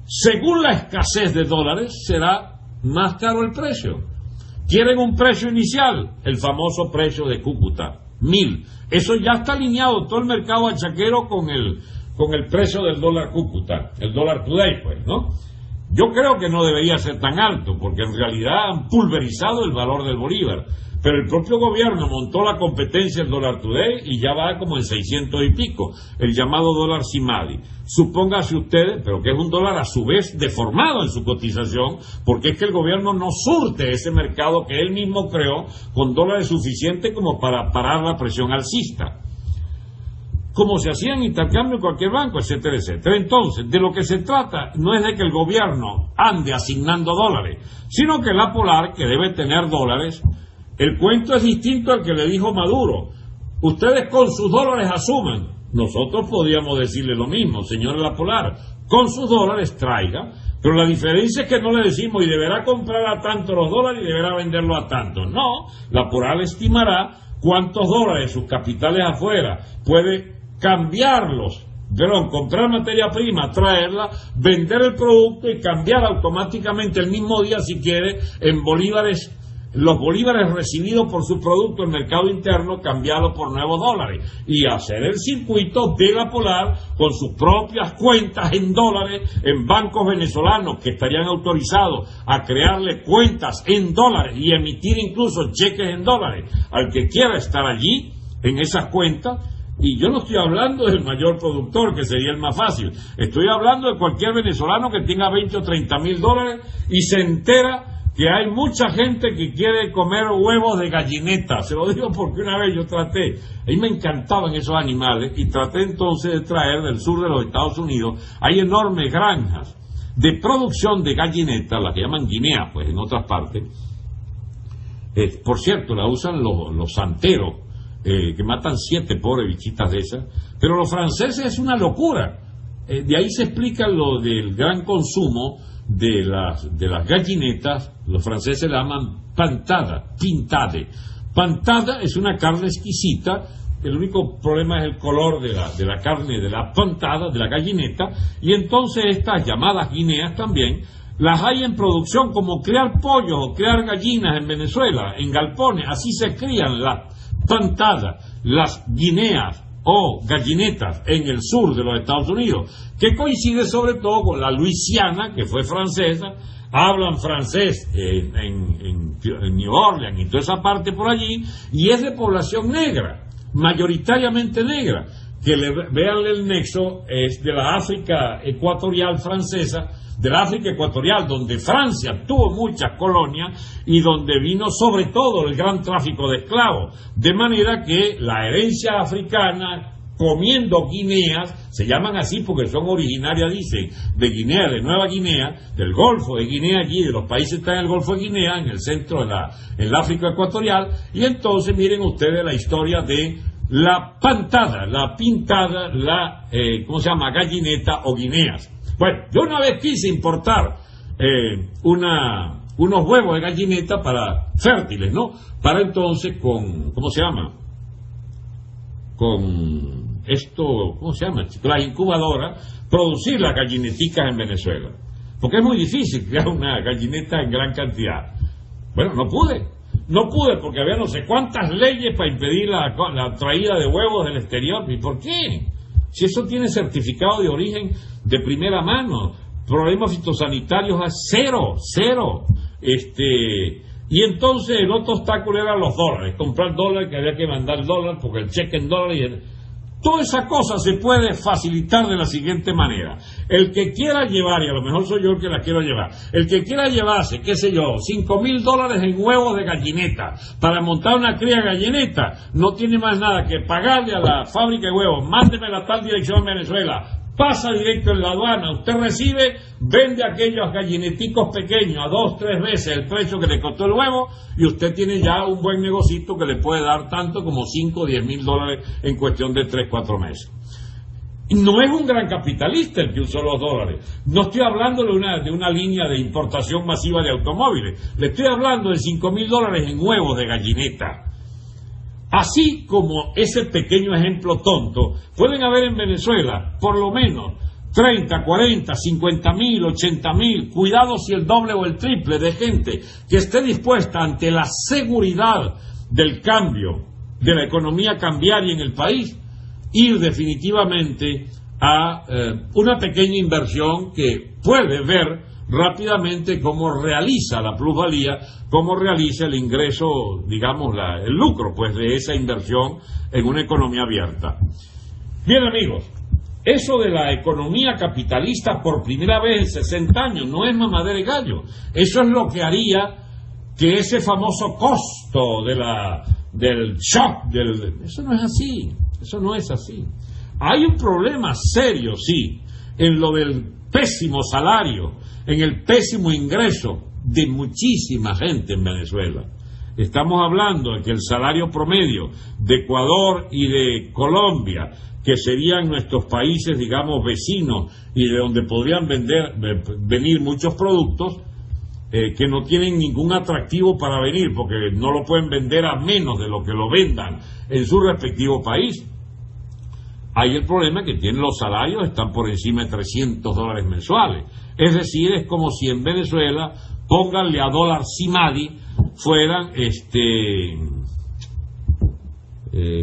Según la escasez de dólares, será más caro el precio. ¿Quieren un precio inicial? El famoso precio de Cúcuta. 1000. Eso ya está alineado todo el mercado achaquero con el precio del dólar Cúcuta, el dólar today, pues, ¿no? Yo creo que no debería ser tan alto, porque en realidad han pulverizado el valor del bolívar. Pero el propio gobierno montó la competencia del dólar today y ya va como en 600 y pico, el llamado dólar Simadi. Supóngase ustedes, pero que es un dólar a su vez deformado en su cotización, porque es que el gobierno no surte ese mercado que él mismo creó con dólares suficientes como para parar la presión alcista, como se hacía en intercambio en cualquier banco, etcétera, etcétera. Entonces, de lo que se trata no es de que el gobierno ande asignando dólares, sino que la Polar, que debe tener dólares. El cuento es distinto al que le dijo Maduro. Ustedes con sus dólares asuman. Nosotros podríamos decirle lo mismo, señor La Polar. Con sus dólares traiga, Pero la diferencia es que no le decimos y deberá comprar a tanto los dólares y deberá venderlo a tanto. No, la Poral estimará cuántos dólares sus capitales afuera puede cambiarlos, comprar materia prima, traerla, vender el producto y cambiar automáticamente el mismo día si quiere en bolívares, los bolívares recibidos por su producto en el mercado interno, cambiarlos por nuevos dólares y hacer el circuito de la Polar con sus propias cuentas en dólares en bancos venezolanos que estarían autorizados a crearle cuentas en dólares y emitir incluso cheques en dólares al que quiera estar allí en esas cuentas. Y yo no estoy hablando del mayor productor, que sería el más fácil. Estoy hablando de cualquier venezolano que tenga 20 o 30 mil dólares y se entera que hay mucha gente que quiere comer huevos de gallineta. Se lo digo porque una vez yo traté, a mí me encantaban esos animales, y traté entonces de traer del sur de los Estados Unidos, hay enormes granjas de producción de gallinetas, las que llaman guineas, pues en otras partes. Por cierto, la usan los santeros, que matan 7 pobres bichitas de esas, pero los franceses es una locura. De ahí se explica lo del gran consumo de las gallinetas. Los franceses la llaman pantada, pintade. Pantada es una carne exquisita, el único problema es el color de la carne de la pantada, de la gallineta, y entonces estas llamadas guineas también las hay en producción, como criar pollos o criar gallinas en Venezuela, en galpones. Así se crían las pantadas, las guineas o gallinetas en el sur de los Estados Unidos, que coincide sobre todo con la Luisiana, que fue francesa. Hablan francés en New Orleans y toda esa parte por allí, y es de población negra, mayoritariamente negra, que vean el nexo, es de la África ecuatorial francesa, de la África ecuatorial, donde Francia tuvo muchas colonias y donde vino sobre todo el gran tráfico de esclavos, de manera que la herencia africana, comiendo guineas, se llaman así porque son originarias, dicen, de Guinea, de Nueva Guinea, del Golfo de Guinea, allí de los países que están en el Golfo de Guinea, en el centro de en la África ecuatorial. Y entonces miren ustedes la historia de la pantada, la pintada, ¿cómo se llama?, gallineta o guineas. Bueno, yo una vez quise importar unos huevos de gallineta para fértiles, ¿no? Para entonces ¿cómo se llama? Con esto, ¿cómo se llama? La incubadora, producir las gallineticas en Venezuela. Porque es muy difícil crear una gallineta en gran cantidad. Bueno, no pude porque había no sé cuántas leyes para impedir la traída de huevos del exterior. ¿Y por qué? Si eso tiene certificado de origen de primera mano, problemas fitosanitarios a cero. Y entonces el otro obstáculo era los dólares, comprar dólares, que había que mandar dólares porque el cheque en dólares. Toda esa cosa se puede facilitar de la siguiente manera. El que quiera llevar, y a lo mejor soy yo el que la quiero llevar, el que quiera llevarse, qué sé yo, $5,000 en huevos de gallineta para montar una cría de gallineta, no tiene más nada que pagarle a la fábrica de huevos, mándeme a tal dirección en Venezuela, pasa directo en la aduana, usted recibe, vende aquellos gallineticos pequeños a 2 o 3 veces el precio que le costó el huevo, y usted tiene ya un buen negocito que le puede dar tanto como $5 o $10,000 en cuestión de 3 o 4 meses. Y no es un gran capitalista el que usó los dólares. No estoy hablando de una línea de importación masiva de automóviles. Le estoy hablando de $5,000 en huevos de gallineta. Así como ese pequeño ejemplo tonto, pueden haber en Venezuela por lo menos 30, 40, 50,000, 80,000, cuidado si el doble o el triple de gente que esté dispuesta ante la seguridad del cambio de la economía cambiaria en el país, ir definitivamente a una pequeña inversión que puede ver rápidamente cómo realiza la plusvalía, cómo realiza el ingreso, digamos, el lucro, pues, de esa inversión en una economía abierta. Bien, amigos, eso de la economía capitalista por primera vez en 60 años no es mamadera de gallo. Eso es lo que haría que ese famoso costo del shock, eso no es así, eso no es así. Hay un problema serio, sí, en lo del pésimo salario, en el pésimo ingreso de muchísima gente en Venezuela. Estamos hablando de que el salario promedio de Ecuador y de Colombia, que serían nuestros países, digamos, vecinos y de donde podrían venir muchos productos, que no tienen ningún atractivo para venir, porque no lo pueden vender a menos de lo que lo vendan en su respectivo país. Hay el problema que tienen los salarios, están por encima de $300 mensuales. Es decir, es como si en Venezuela, pónganle a dólar Simadi, fueran,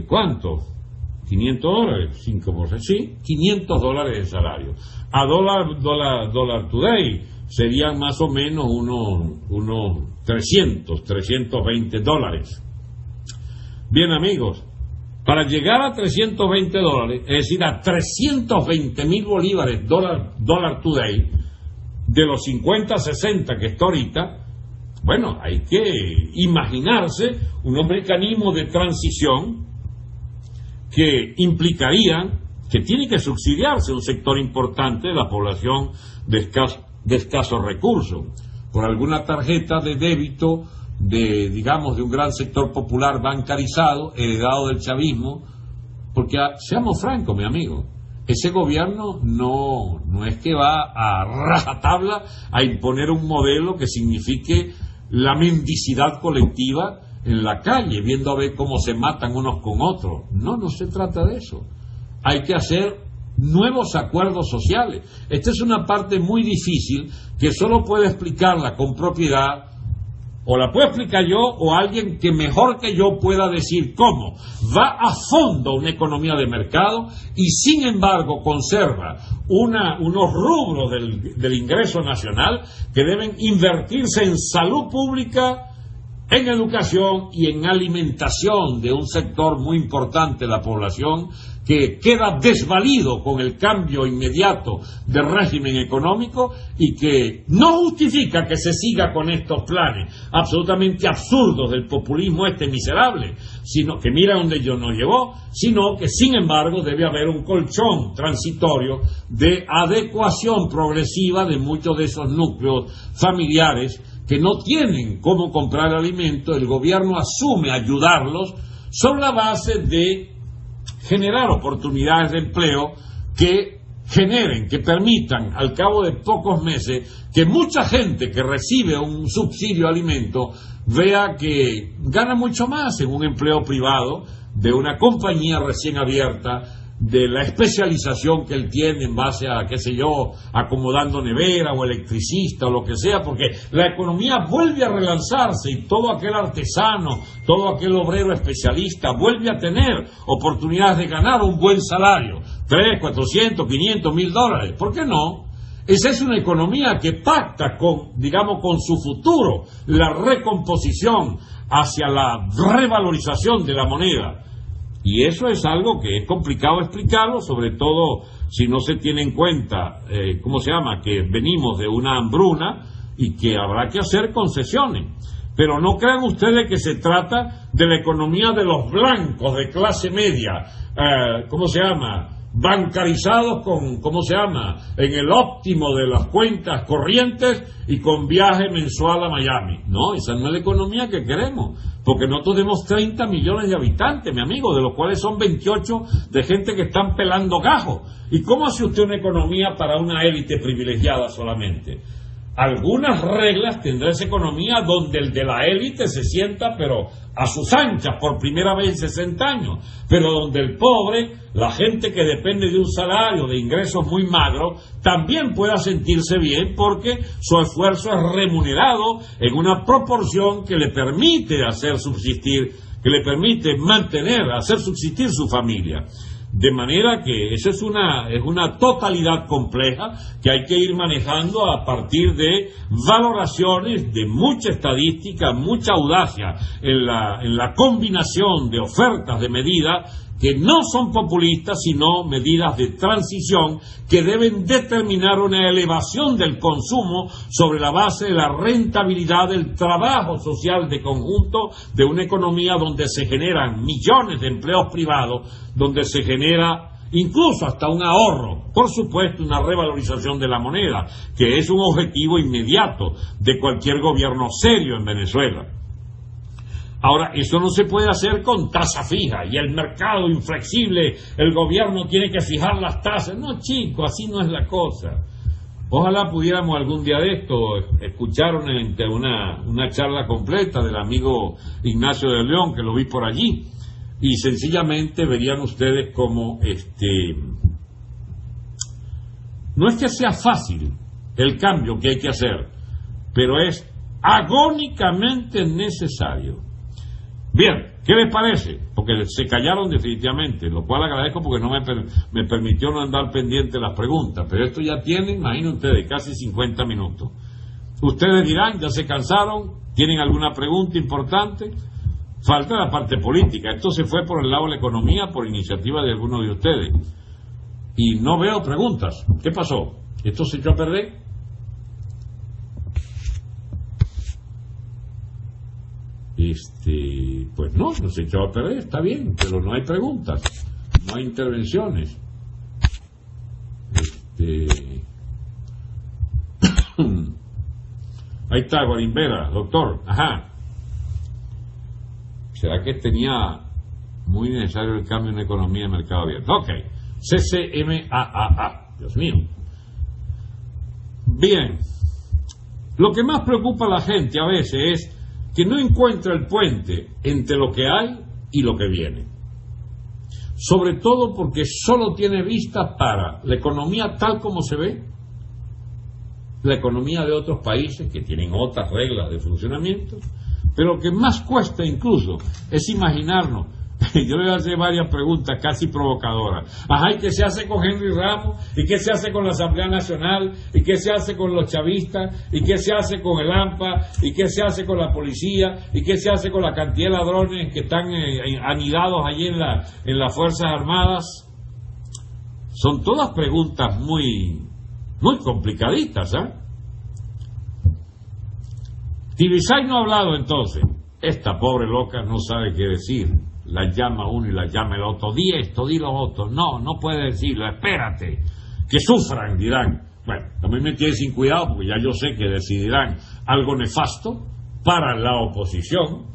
¿cuánto? $500, 5%, sí, $500 de salario. A dólar today serían más o menos unos $320. Bien, amigos, para llegar a $320, es decir, a 320.000 bolívares dólar today, de los 50, 60 que está ahorita, bueno, hay que imaginarse unos mecanismos de transición que implicarían que tiene que subsidiarse un sector importante de la población de escasos recursos por alguna tarjeta de débito digamos, de un gran sector popular bancarizado, heredado del chavismo, porque seamos francos, mi amigo, ese gobierno no es que va a rajatabla a imponer un modelo que signifique la mendicidad colectiva en la calle, viendo a ver cómo se matan unos con otros. No se trata de eso. Hay que hacer nuevos acuerdos sociales. Esta es una parte muy difícil que solo puede explicarla con propiedad, o la puedo explicar yo, o alguien que mejor que yo pueda decir cómo va a fondo una economía de mercado y sin embargo conserva unos rubros del ingreso nacional que deben invertirse en salud pública, en educación y en alimentación de un sector muy importante de la población que queda desvalido con el cambio inmediato de régimen económico y que no justifica que se siga con estos planes absolutamente absurdos del populismo miserable, sino que mira donde yo nos llevó, sino que sin embargo debe haber un colchón transitorio de adecuación progresiva de muchos de esos núcleos familiares que no tienen cómo comprar alimento. El gobierno asume ayudarlos sobre la base de generar oportunidades de empleo que generen, que permitan al cabo de pocos meses que mucha gente que recibe un subsidio de alimento vea que gana mucho más en un empleo privado de una compañía recién abierta, de la especialización que él tiene en base a, qué sé yo, acomodando nevera o electricista o lo que sea, porque la economía vuelve a relanzarse y todo aquel artesano, todo aquel obrero especialista vuelve a tener oportunidades de ganar un buen salario, 300, 400, 500, $1,000. ¿Por qué no? Esa es una economía que pacta con su futuro, la recomposición hacia la revalorización de la moneda. Y eso es algo que es complicado explicarlo, sobre todo si no se tiene en cuenta, que venimos de una hambruna y que habrá que hacer concesiones. Pero no crean ustedes que se trata de la economía de los blancos de clase media, bancarizados en el óptimo de las cuentas corrientes y con viaje mensual a Miami. No, esa no es la economía que queremos, porque nosotros tenemos 30 millones de habitantes, mi amigo, de los cuales son 28 de gente que están pelando gajos. ¿Y cómo hace usted una economía para una élite privilegiada solamente? Algunas reglas tendrá esa economía donde el de la élite se sienta pero a sus anchas por primera vez en 60 años, pero donde el pobre, la gente que depende de un salario de ingresos muy magros, también pueda sentirse bien porque su esfuerzo es remunerado en una proporción que le permite hacer subsistir, que le permite hacer subsistir su familia. De manera que eso es una totalidad compleja que hay que ir manejando a partir de valoraciones de mucha estadística, mucha audacia en la combinación de ofertas de medidas que no son populistas, sino medidas de transición que deben determinar una elevación del consumo sobre la base de la rentabilidad del trabajo social de conjunto de una economía donde se generan millones de empleos privados, donde se genera incluso hasta un ahorro, por supuesto una revalorización de la moneda, que es un objetivo inmediato de cualquier gobierno serio en Venezuela. Ahora, eso no se puede hacer con tasa fija y el mercado inflexible, el gobierno tiene que fijar las tasas. No, chico, así no es la cosa. Ojalá pudiéramos algún día de esto escuchar una charla completa del amigo Ignacio de León, que lo vi por allí, y sencillamente verían ustedes como no es que sea fácil el cambio que hay que hacer, pero es agónicamente necesario. Bien, ¿qué les parece? Porque se callaron definitivamente, lo cual agradezco porque no me permitió no andar pendiente de las preguntas, pero esto ya tiene, imaginen ustedes, casi 50 minutos. Ustedes dirán, ya se cansaron, ¿tienen alguna pregunta importante? Falta la parte política, esto se fue por el lado de la economía por iniciativa de algunos de ustedes. Y no veo preguntas. ¿Qué pasó? ¿Esto se echó a perder? Pues no se echó a perder, está bien, pero no hay preguntas, no hay intervenciones. Ahí está, Guarimbera, doctor, ajá. ¿Será que tenía muy necesario el cambio en economía y mercado abierto? Ok, CCMAAA, Dios mío. Bien, lo que más preocupa a la gente a veces es que no encuentra el puente entre lo que hay y lo que viene. Sobre todo porque solo tiene vista para la economía tal como se ve, la economía de otros países que tienen otras reglas de funcionamiento, pero lo que más cuesta incluso es imaginarnos. Yo le voy a hacer varias preguntas casi provocadoras. Ajá, ¿y qué se hace con Henry Ramos? ¿Y qué se hace con la Asamblea Nacional? ¿Y qué se hace con los chavistas? ¿Y qué se hace con el AMPA? ¿Y qué se hace con la policía? ¿Y qué se hace con la cantidad de ladrones que están anidados allí en las Fuerzas Armadas? Son todas preguntas muy complicaditas, ¿eh? Tibisay no ha hablado entonces. Esta pobre loca no sabe qué decir. La llama uno y la llama el otro. Di esto, di lo otro. No puede decirlo. Espérate. Que sufran, dirán. Bueno, también me tiene sin cuidado porque ya yo sé que decidirán algo nefasto para la oposición.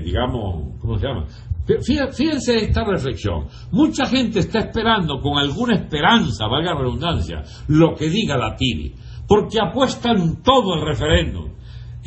Digamos, ¿cómo se llama? Fíjense esta reflexión. Mucha gente está esperando con alguna esperanza, valga la redundancia, lo que diga la Tibi, porque apuestan todo el referéndum.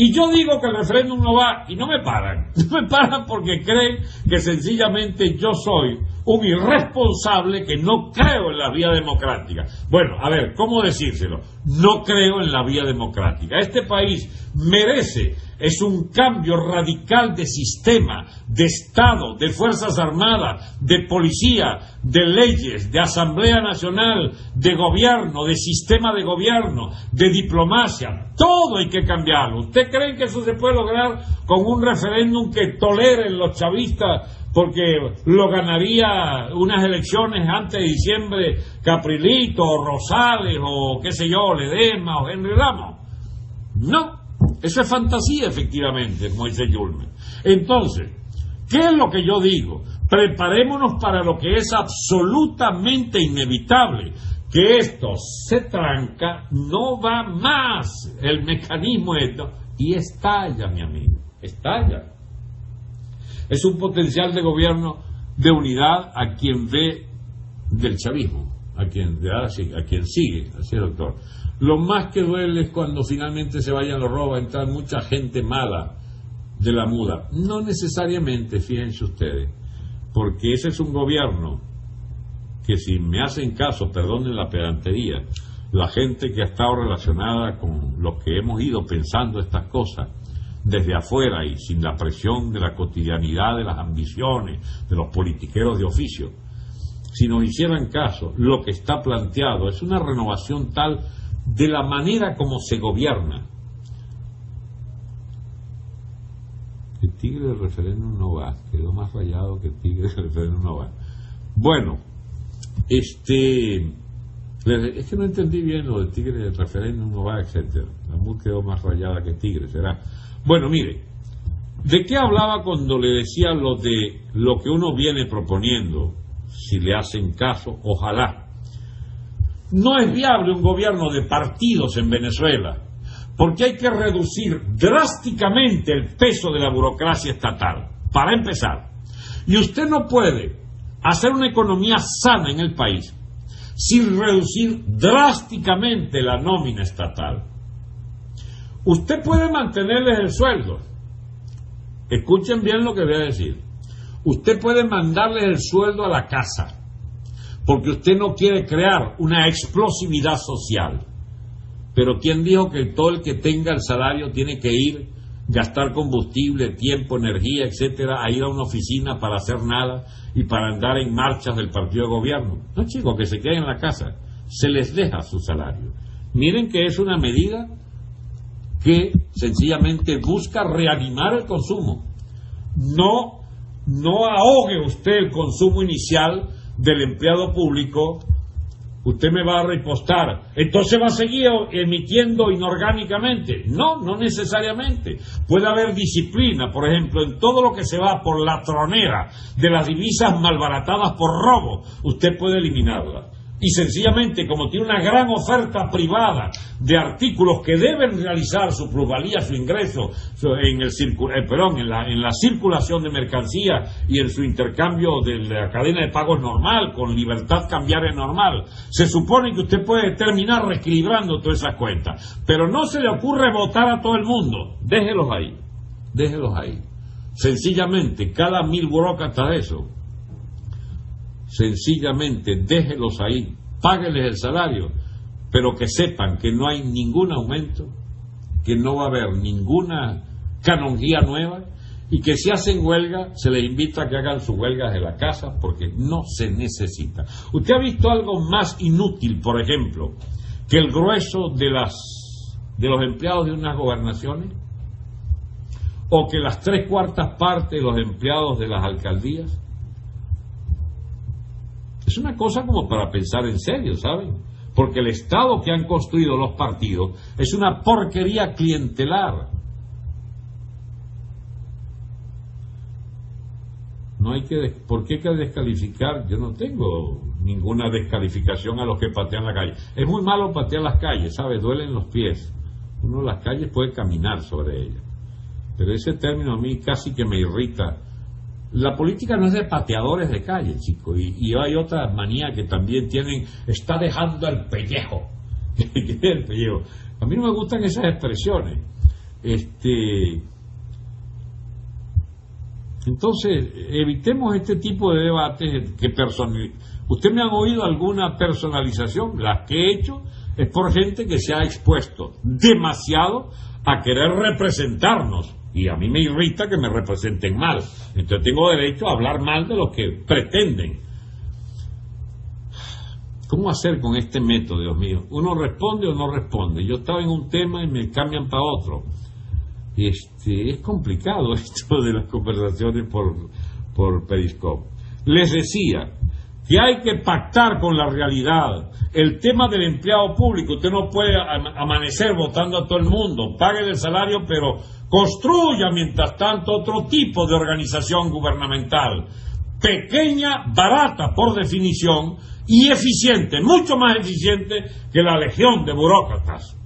Y yo digo que el referéndum no va y no me paran. No me paran porque creen que sencillamente yo soy un irresponsable que no creo en la vía democrática. Bueno, a ver, ¿cómo decírselo? No creo en la vía democrática. Este país merece, es un cambio radical de sistema, de Estado, de Fuerzas Armadas, de policía, de leyes, de Asamblea Nacional, de gobierno, de sistema de gobierno, de diplomacia. Todo hay que cambiarlo. ¿Usted cree que eso se puede lograr con un referéndum que toleren los chavistas porque lo ganaría unas elecciones antes de diciembre Caprilito, o Rosales, o qué sé yo, Ledesma, o Henry Ramos? No, eso es fantasía, efectivamente, como dice Yulman. Entonces, ¿qué es lo que yo digo? Preparémonos para lo que es absolutamente inevitable, que esto se tranca, no va más el mecanismo esto, y estalla, mi amigo, estalla. Es un potencial de gobierno de unidad a quien ve del chavismo, a quien sigue, así es, doctor. Lo más que duele es cuando finalmente se vayan los robos, a entrar mucha gente mala de la muda. No necesariamente, fíjense ustedes, porque ese es un gobierno que, si me hacen caso, perdonen la pedantería, la gente que ha estado relacionada con los que hemos ido pensando estas cosas desde afuera y sin la presión de la cotidianidad, de las ambiciones, de los politiqueros de oficio, si nos hicieran caso, lo que está planteado es una renovación tal de la manera como se gobierna. El tigre del referéndum no va, quedó más rayado que el tigre del referéndum no va. Bueno, es que no entendí bien lo del tigre del referéndum no va, etcétera. La MUD quedó más rayada que el tigre, será. Bueno, mire, ¿de qué hablaba cuando le decía lo de lo que uno viene proponiendo? Si le hacen caso, ojalá. No es viable un gobierno de partidos en Venezuela, Porque hay que reducir drásticamente el peso de la burocracia estatal, para empezar. Y usted no puede hacer una economía sana en el país sin reducir drásticamente la nómina estatal. Usted puede mantenerles el sueldo. Escuchen bien lo que voy a decir. Usted puede mandarles el sueldo a la casa, porque usted no quiere crear una explosividad social. Pero ¿quién dijo que todo el que tenga el salario tiene que ir, gastar combustible, tiempo, energía, etcétera, a ir a una oficina para hacer nada y para andar en marchas del partido de gobierno? No, chicos, que se queden en la casa. Se les deja su salario. Miren que es una medida que sencillamente busca reanimar el consumo. No ahogue usted el consumo inicial del empleado público. Usted me va a repostar, entonces va a seguir emitiendo inorgánicamente. No necesariamente. Puede haber disciplina, por ejemplo, en todo lo que se va por la tronera de las divisas malbaratadas por robo, usted puede eliminarla. Y sencillamente, como tiene una gran oferta privada de artículos que deben realizar su plusvalía, su ingreso en la circulación de mercancía y en su intercambio de la cadena de pagos normal, con libertad cambiaria normal, se supone que usted puede terminar reequilibrando todas esas cuentas. Pero no se le ocurre votar a todo el mundo. Déjelos ahí. Sencillamente, cada 1000 burócratas de eso, sencillamente déjelos ahí, págueles el salario, pero que sepan que no hay ningún aumento, que no va a haber ninguna canonjía nueva, y que si hacen huelga se les invita a que hagan sus huelgas de la casa, porque no se necesita. ¿Usted ha visto algo más inútil, por ejemplo, que el grueso de los empleados de unas gobernaciones? ¿O que las 3/4 partes de los empleados de las alcaldías? Es una cosa como para pensar en serio, ¿saben? Porque el Estado que han construido los partidos es una porquería clientelar. No hay que... ¿Por qué hay que descalificar? Yo no tengo ninguna descalificación a los que patean la calle. Es muy malo patear las calles, ¿sabe? Duelen los pies. Uno en las calles puede caminar sobre ellas. Pero ese término a mí casi que me irrita. La política no es de pateadores de calle, chicos, y hay otra manía que también tienen, está dejando el pellejo. ¿Qué es el pellejo? A mí no me gustan esas expresiones. Entonces, evitemos este tipo de debates que ¿Usted me ha oído alguna personalización? Las que he hecho es por gente que se ha expuesto demasiado a querer representarnos. Y a mí me irrita que me representen mal. Entonces tengo derecho a hablar mal de los que pretenden. ¿Cómo hacer con este método, Dios mío? ¿Uno responde o no responde? Yo estaba en un tema y me cambian para otro. Es complicado esto de las conversaciones por Periscope. Les decía que hay que pactar con la realidad. El tema del empleado público, usted no puede amanecer votando a todo el mundo. Pague el salario, pero construya mientras tanto otro tipo de organización gubernamental. Pequeña, barata por definición y eficiente, mucho más eficiente que la legión de burócratas.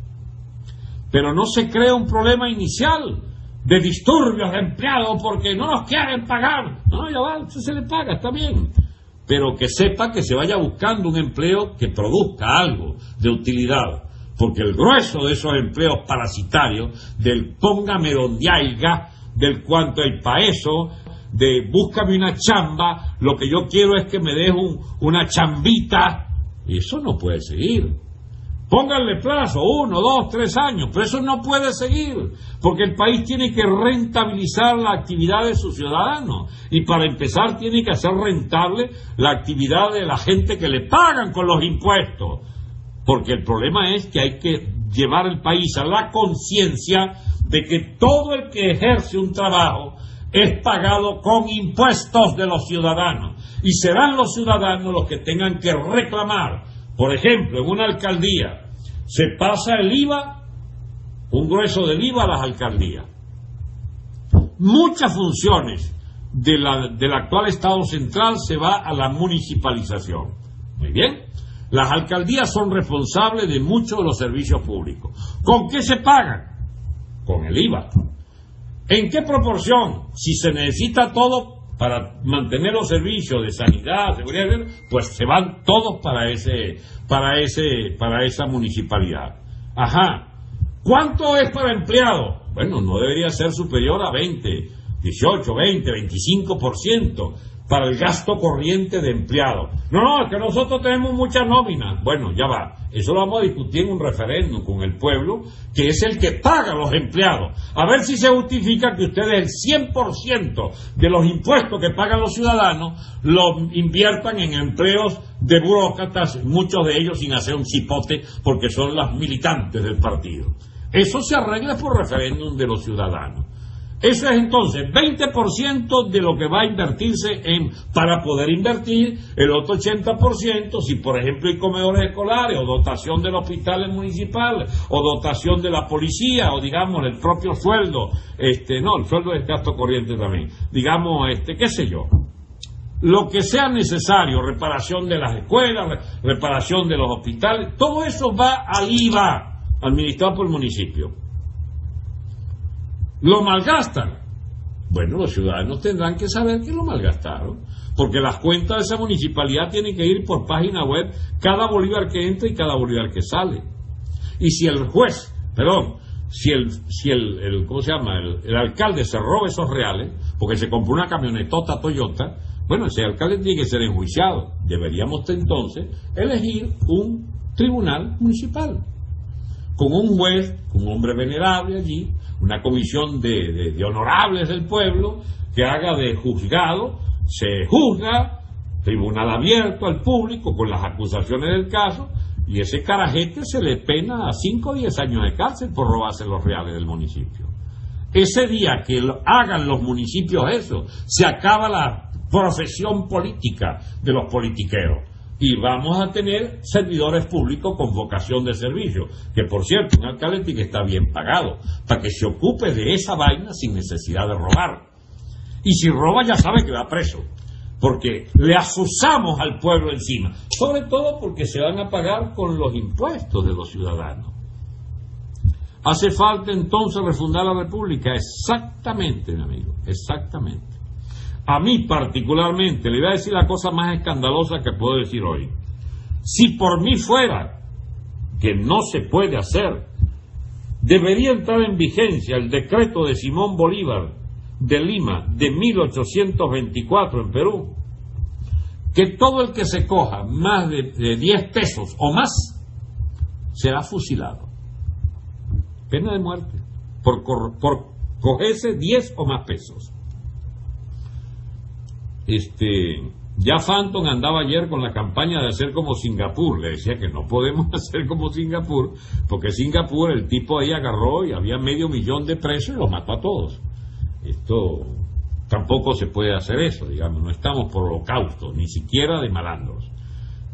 Pero no se crea un problema inicial de disturbios de empleados porque no nos quieren pagar. No, ya va, usted se le paga, está bien. Pero que sepa que se vaya buscando un empleo que produzca algo de utilidad. Porque el grueso de esos empleos parasitarios, del póngame donde haya, del cuanto hay pa' eso, de búscame una chamba, lo que yo quiero es que me des una chambita, y eso no puede seguir. Pónganle plazo, 1, 2, 3 años, pero eso no puede seguir, porque el país tiene que rentabilizar la actividad de sus ciudadanos, y para empezar tiene que hacer rentable la actividad de la gente que le pagan con los impuestos, porque el problema es que hay que llevar el país a la conciencia de que todo el que ejerce un trabajo es pagado con impuestos de los ciudadanos, y serán los ciudadanos los que tengan que reclamar. Por ejemplo, en una alcaldía se pasa el IVA, un grueso del IVA a las alcaldías. Muchas funciones del actual Estado central se va a la municipalización. Muy bien. Las alcaldías son responsables de muchos de los servicios públicos. ¿Con qué se pagan? Con el IVA. ¿En qué proporción? Si se necesita todo para mantener los servicios de sanidad, seguridad, pues se van todos para esa municipalidad. Ajá. ¿Cuánto es para empleados? Bueno, no debería ser superior a 20, 18, 20, 25% para el gasto corriente de empleados. No, es que nosotros tenemos muchas nóminas. Bueno, ya va. Eso lo vamos a discutir en un referéndum con el pueblo, que es el que paga a los empleados. A ver si se justifica que ustedes el 100% de los impuestos que pagan los ciudadanos lo inviertan en empleos de burócratas, muchos de ellos sin hacer un cipote porque son las militantes del partido. Eso se arregla por referéndum de los ciudadanos. Eso es entonces 20% de lo que va a invertirse para poder invertir el otro 80%, si por ejemplo hay comedores escolares, o dotación de los hospitales municipales, o dotación de la policía, o digamos el propio sueldo, el sueldo es gasto corriente también, digamos, qué sé yo. Lo que sea necesario, reparación de las escuelas, reparación de los hospitales, todo eso va al IVA, administrado por el municipio. ¿Lo malgastan? Bueno, los ciudadanos tendrán que saber que lo malgastaron, porque las cuentas de esa municipalidad tienen que ir por página web cada bolívar que entra y cada bolívar que sale. Y si el el alcalde se roba esos reales, porque se compró una camionetota Toyota, bueno, ese alcalde tiene que ser enjuiciado. Deberíamos entonces elegir un tribunal municipal, con un juez, un hombre venerable allí, una comisión de honorables del pueblo, que haga de juzgado, se juzga, tribunal abierto al público con las acusaciones del caso, y ese carajete se le pena a 5 o 10 años de cárcel por robarse los reales del municipio. Ese día que hagan los municipios eso, se acaba la profesión política de los politiqueros. Y vamos a tener servidores públicos con vocación de servicio, que por cierto, un alcalde tiene que está bien pagado, para que se ocupe de esa vaina sin necesidad de robar. Y si roba ya sabe que va preso, porque le asusamos al pueblo encima, sobre todo porque se van a pagar con los impuestos de los ciudadanos. ¿Hace falta entonces refundar la República? Exactamente, mi amigo, exactamente. A mí particularmente, le voy a decir la cosa más escandalosa que puedo decir hoy. Si por mí fuera, que no se puede hacer, debería entrar en vigencia el decreto de Simón Bolívar de Lima de 1824 en Perú, que todo el que se coja más de 10 pesos o más será fusilado. Pena de muerte por cogerse 10 o más pesos. Ya Phantom andaba ayer con la campaña de hacer como Singapur. Le decía que no podemos hacer como Singapur, porque Singapur, el tipo ahí agarró y había 500,000 de presos y los mató a todos. Esto tampoco se puede hacer eso, digamos, no estamos por holocausto, ni siquiera de malandros.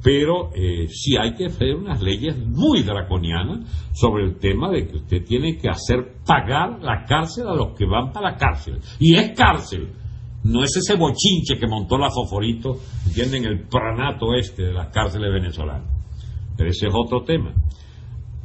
Pero sí hay que hacer unas leyes muy draconianas sobre el tema de que usted tiene que hacer pagar la cárcel a los que van para la cárcel. Y es cárcel. No es ese bochinche que montó la Foforito, ¿entienden? El pranato de las cárceles venezolanas. Pero ese es otro tema.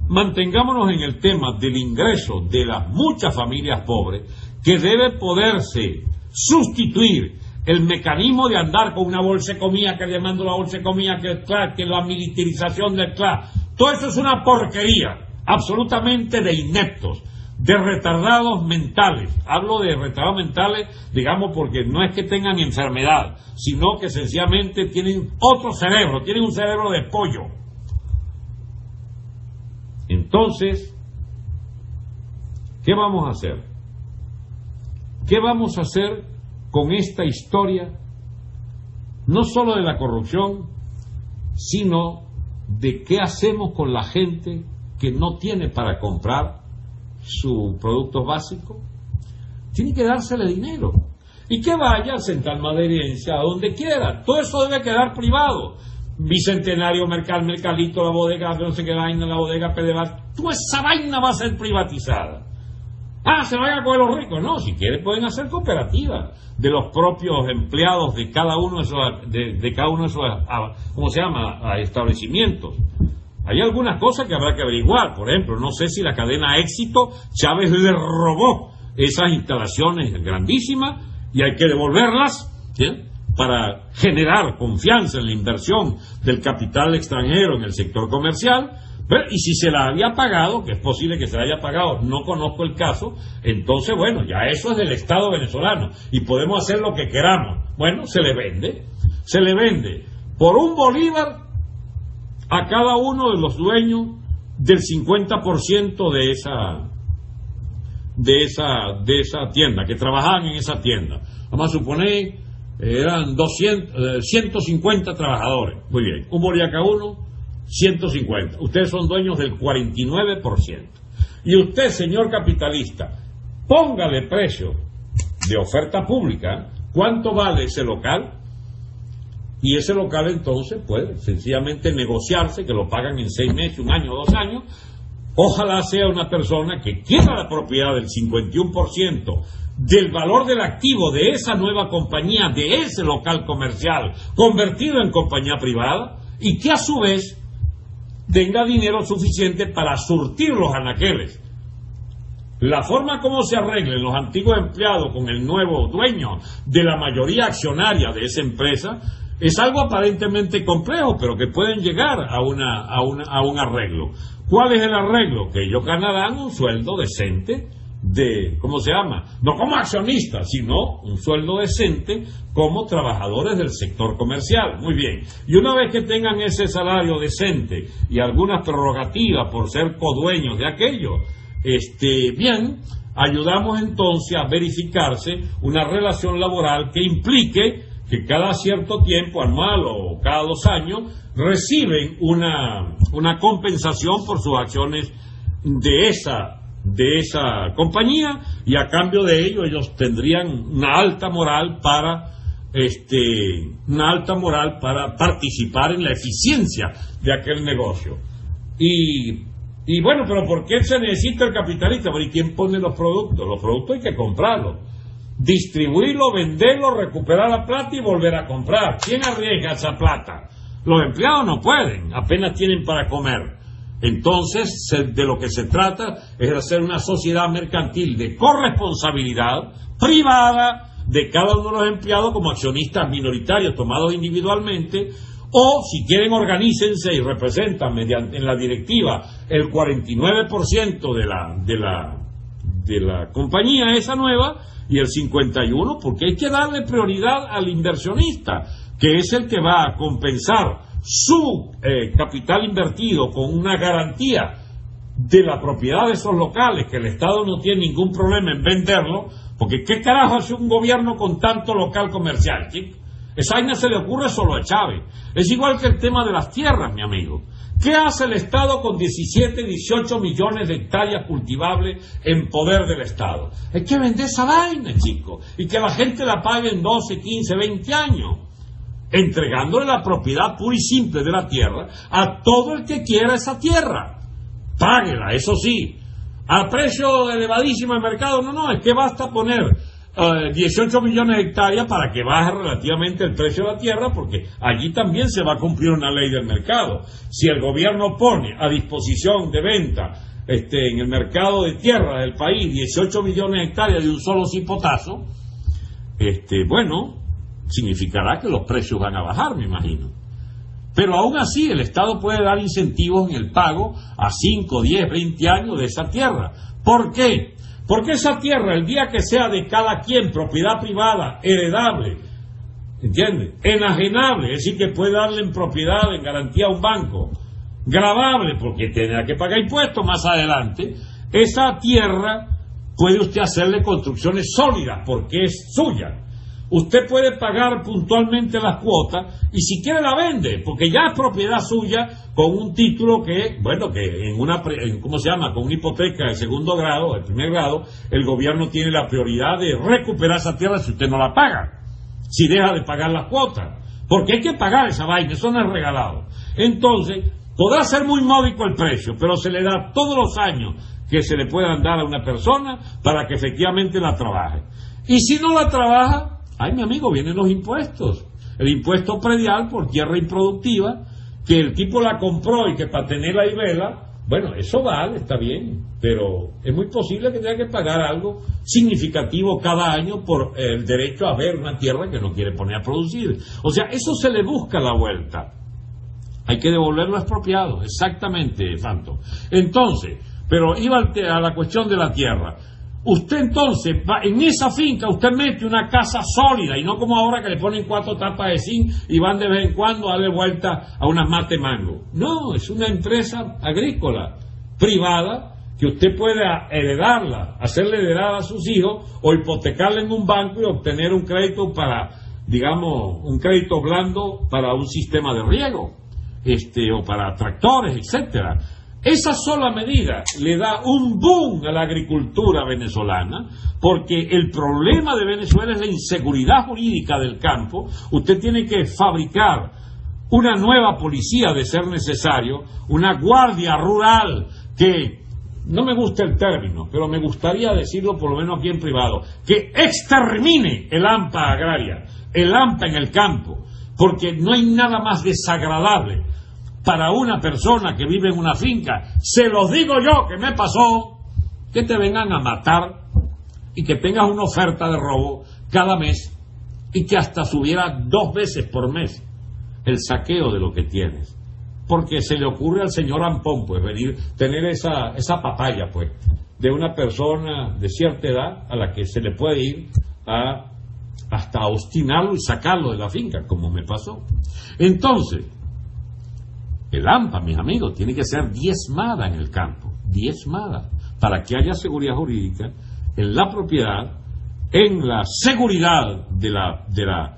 Mantengámonos en el tema del ingreso de las muchas familias pobres, que debe poderse sustituir el mecanismo de andar con una bolsa de comida, que le mando la bolsa de comida, que la militarización del CLA. Todo eso es una porquería, absolutamente de ineptos, de retardados mentales. Hablo de retardados mentales, digamos, porque no es que tengan enfermedad, sino que sencillamente tienen otro cerebro, tienen un cerebro de pollo. Entonces, ¿qué vamos a hacer? ¿Qué vamos a hacer con esta historia, no solo de la corrupción, sino de qué hacemos con la gente que no tiene para comprar sus productos básicos? Tiene que dársele dinero y que vaya al Central Maderiense, a donde quiera. Todo eso debe quedar privado. Bicentenario, Mercalito, la bodega, no sé qué vaina, la bodega Pedeval, toda esa vaina va a ser privatizada. Se vayan a coger los ricos. No, si quieren pueden hacer cooperativas de los propios empleados de cada uno de esos, de cada uno de esos, ¿cómo se llama?, establecimientos. Hay algunas cosas que habrá que averiguar. Por ejemplo, no sé si la cadena Éxito, Chávez le robó esas instalaciones grandísimas y hay que devolverlas, ¿sí?, para generar confianza en la inversión del capital extranjero en el sector comercial. Y si se la había pagado, que es posible que se la haya pagado, no conozco el caso, entonces, bueno, ya eso es del Estado venezolano y podemos hacer lo que queramos. Bueno, se le vende por $1 a cada uno de los dueños del 50% de esa tienda, que trabajaban en esa tienda. Vamos a suponer, eran 150 trabajadores. Muy bien, $1 a cada uno, 150. Ustedes son dueños del 49%. Y usted, señor capitalista, póngale precio de oferta pública. ¿Cuánto vale ese local? Y ese local entonces puede sencillamente negociarse, que lo pagan en 6 meses, 1 año, 2 años. Ojalá sea una persona que quiera la propiedad del 51% del valor del activo de esa nueva compañía, de ese local comercial, convertido en compañía privada, y que a su vez tenga dinero suficiente para surtir los anaqueles. La forma como se arreglen los antiguos empleados con el nuevo dueño de la mayoría accionaria de esa empresa es algo aparentemente complejo, pero que pueden llegar a un arreglo. ¿Cuál es el arreglo? Que ellos ganarán un sueldo decente ¿cómo se llama? No como accionistas, sino un sueldo decente como trabajadores del sector comercial. Muy bien. Y una vez que tengan ese salario decente y algunas prerrogativas por ser codueños de aquello, bien, ayudamos entonces a verificarse una relación laboral que implique que cada cierto tiempo, anual o cada 2 años, reciben una compensación por sus acciones de esa compañía, y a cambio de ello ellos tendrían una alta moral para participar en la eficiencia de aquel negocio. Y bueno, pero ¿por qué se necesita el capitalista? ¿Y quién pone los productos? Los productos hay que comprarlos, distribuirlo, venderlo, recuperar la plata y volver a comprar. ¿Quién arriesga esa plata? Los empleados no pueden, apenas tienen para comer. Entonces, de lo que se trata es de hacer una sociedad mercantil de corresponsabilidad privada de cada uno de los empleados como accionistas minoritarios tomados individualmente, o si quieren organícense y representan en la directiva el 49% de la compañía esa nueva y el 51%, porque hay que darle prioridad al inversionista, que es el que va a compensar su capital invertido con una garantía de la propiedad de esos locales, que el Estado no tiene ningún problema en venderlo, porque ¿qué carajo hace un gobierno con tanto local comercial, chico? Esa vaina se le ocurre solo a Chávez. Es igual que el tema de las tierras, mi amigo. ¿Qué hace el Estado con 17, 18 millones de hectáreas cultivables en poder del Estado? Hay que vender esa vaina, chico, y que la gente la pague en 12, 15, 20 años. Entregándole la propiedad pura y simple de la tierra a todo el que quiera esa tierra. Páguela, eso sí, a precio elevadísimo de mercado. No, es que basta poner 18 millones de hectáreas para que baje relativamente el precio de la tierra, porque allí también se va a cumplir una ley del mercado. Si el gobierno pone a disposición de venta en el mercado de tierra del país 18 millones de hectáreas de un solo cipotazo, bueno, significará que los precios van a bajar, me imagino. Pero aún así el Estado puede dar incentivos en el pago a 5, 10, 20 años de esa tierra. ¿Por qué? Porque esa tierra, el día que sea de cada quien, propiedad privada, heredable, ¿entiendes?, enajenable, es decir, que puede darle en propiedad, en garantía a un banco, gravable, porque tendrá que pagar impuestos más adelante, esa tierra puede usted hacerle construcciones sólidas porque es suya. Usted puede pagar puntualmente las cuotas y si quiere la vende, porque ya es propiedad suya con un título que, bueno, que ¿cómo se llama?, con una hipoteca de segundo grado, de primer grado, el gobierno tiene la prioridad de recuperar esa tierra si usted no la paga, si deja de pagar las cuotas, porque hay que pagar esa vaina, eso no es regalado. Entonces, podrá ser muy módico el precio, pero se le da todos los años que se le puedan dar a una persona para que efectivamente la trabaje. Y si no la trabaja, ay, mi amigo, vienen los impuestos. El impuesto predial por tierra improductiva, que el tipo la compró y que para tenerla ahí vela, bueno, eso vale, está bien, pero es muy posible que tenga que pagar algo significativo cada año por el derecho a ver una tierra que no quiere poner a producir. O sea, eso se le busca la vuelta. Hay que devolver lo expropiado, exactamente, Fanto. Entonces, pero iba a la cuestión de la tierra. Usted entonces, en esa finca, usted mete una casa sólida, y no como ahora que le ponen 4 tapas de zinc y van de vez en cuando a darle vuelta a unas mate mango. No, es una empresa agrícola, privada, que usted puede heredarla, hacerle heredar a sus hijos, o hipotecarla en un banco y obtener un crédito para, digamos, un crédito blando para un sistema de riego, o para tractores, etcétera. Esa sola medida le da un boom a la agricultura venezolana, porque el problema de Venezuela es la inseguridad jurídica del campo. Usted tiene que fabricar una nueva policía de ser necesario, una guardia rural que, no me gusta el término, pero me gustaría decirlo por lo menos aquí en privado, que extermine el hampa agraria, el hampa en el campo, porque no hay nada más desagradable para una persona que vive en una finca, se los digo yo que me pasó, que te vengan a matar y que tengas una oferta de robo cada mes y que hasta subiera 2 veces por mes el saqueo de lo que tienes, porque se le ocurre al señor Ampón pues venir, tener esa papaya pues de una persona de cierta edad a la que se le puede ir hasta obstinarlo y sacarlo de la finca, como me pasó. Entonces, el AMPA, mis amigos, tiene que ser diezmada en el campo, diezmada, para que haya seguridad jurídica en la propiedad, en la seguridad de la.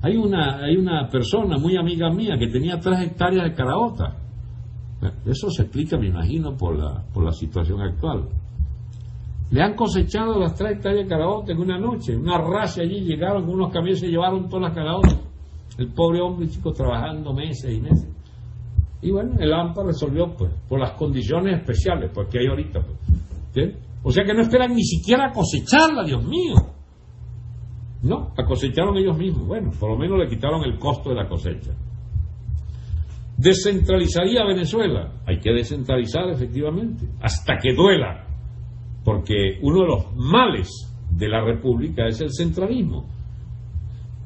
Hay una persona muy amiga mía que tenía 3 hectáreas de caraota. Eso se explica, me imagino, por la situación actual. Le han cosechado las 3 hectáreas de caraota en una noche, una racia allí, llegaron con unos camiones y se llevaron todas las caraotas. El pobre hombre, chico, trabajando meses y meses. Y bueno, el AMPA resolvió, pues, por las condiciones especiales, pues, que hay ahorita, pues. ¿Sí? O sea que no esperan ni siquiera a cosecharla, Dios mío. No, la cosecharon ellos mismos. Bueno, por lo menos le quitaron el costo de la cosecha. ¿Descentralizaría Venezuela? Hay que descentralizar, efectivamente, hasta que duela, porque uno de los males de la República es el centralismo.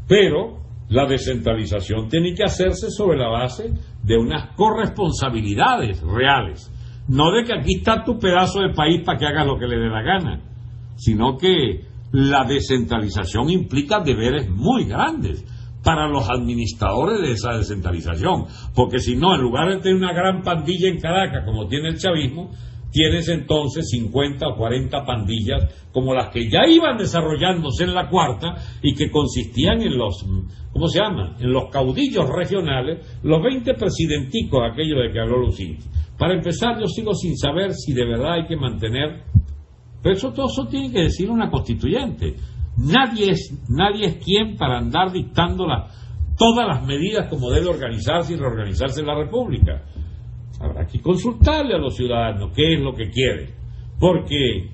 Pero la descentralización tiene que hacerse sobre la base de unas corresponsabilidades reales, no de que aquí está tu pedazo de país para que hagas lo que le dé la gana, sino que la descentralización implica deberes muy grandes para los administradores de esa descentralización, porque si no, en lugar de tener una gran pandilla en Caracas como tiene el chavismo, tienes entonces 50 o 40 pandillas como las que ya iban desarrollándose en la cuarta y que consistían en los, ¿cómo se llama?, en los caudillos regionales, los 20 presidenticos, aquellos de que habló Lucinchi. Para empezar, yo sigo sin saber si de verdad hay que mantener, pero todo eso tiene que decir una constituyente. Nadie es quien para andar dictando todas las medidas como debe organizarse y reorganizarse la República. Habrá que consultarle a los ciudadanos qué es lo que quieren, porque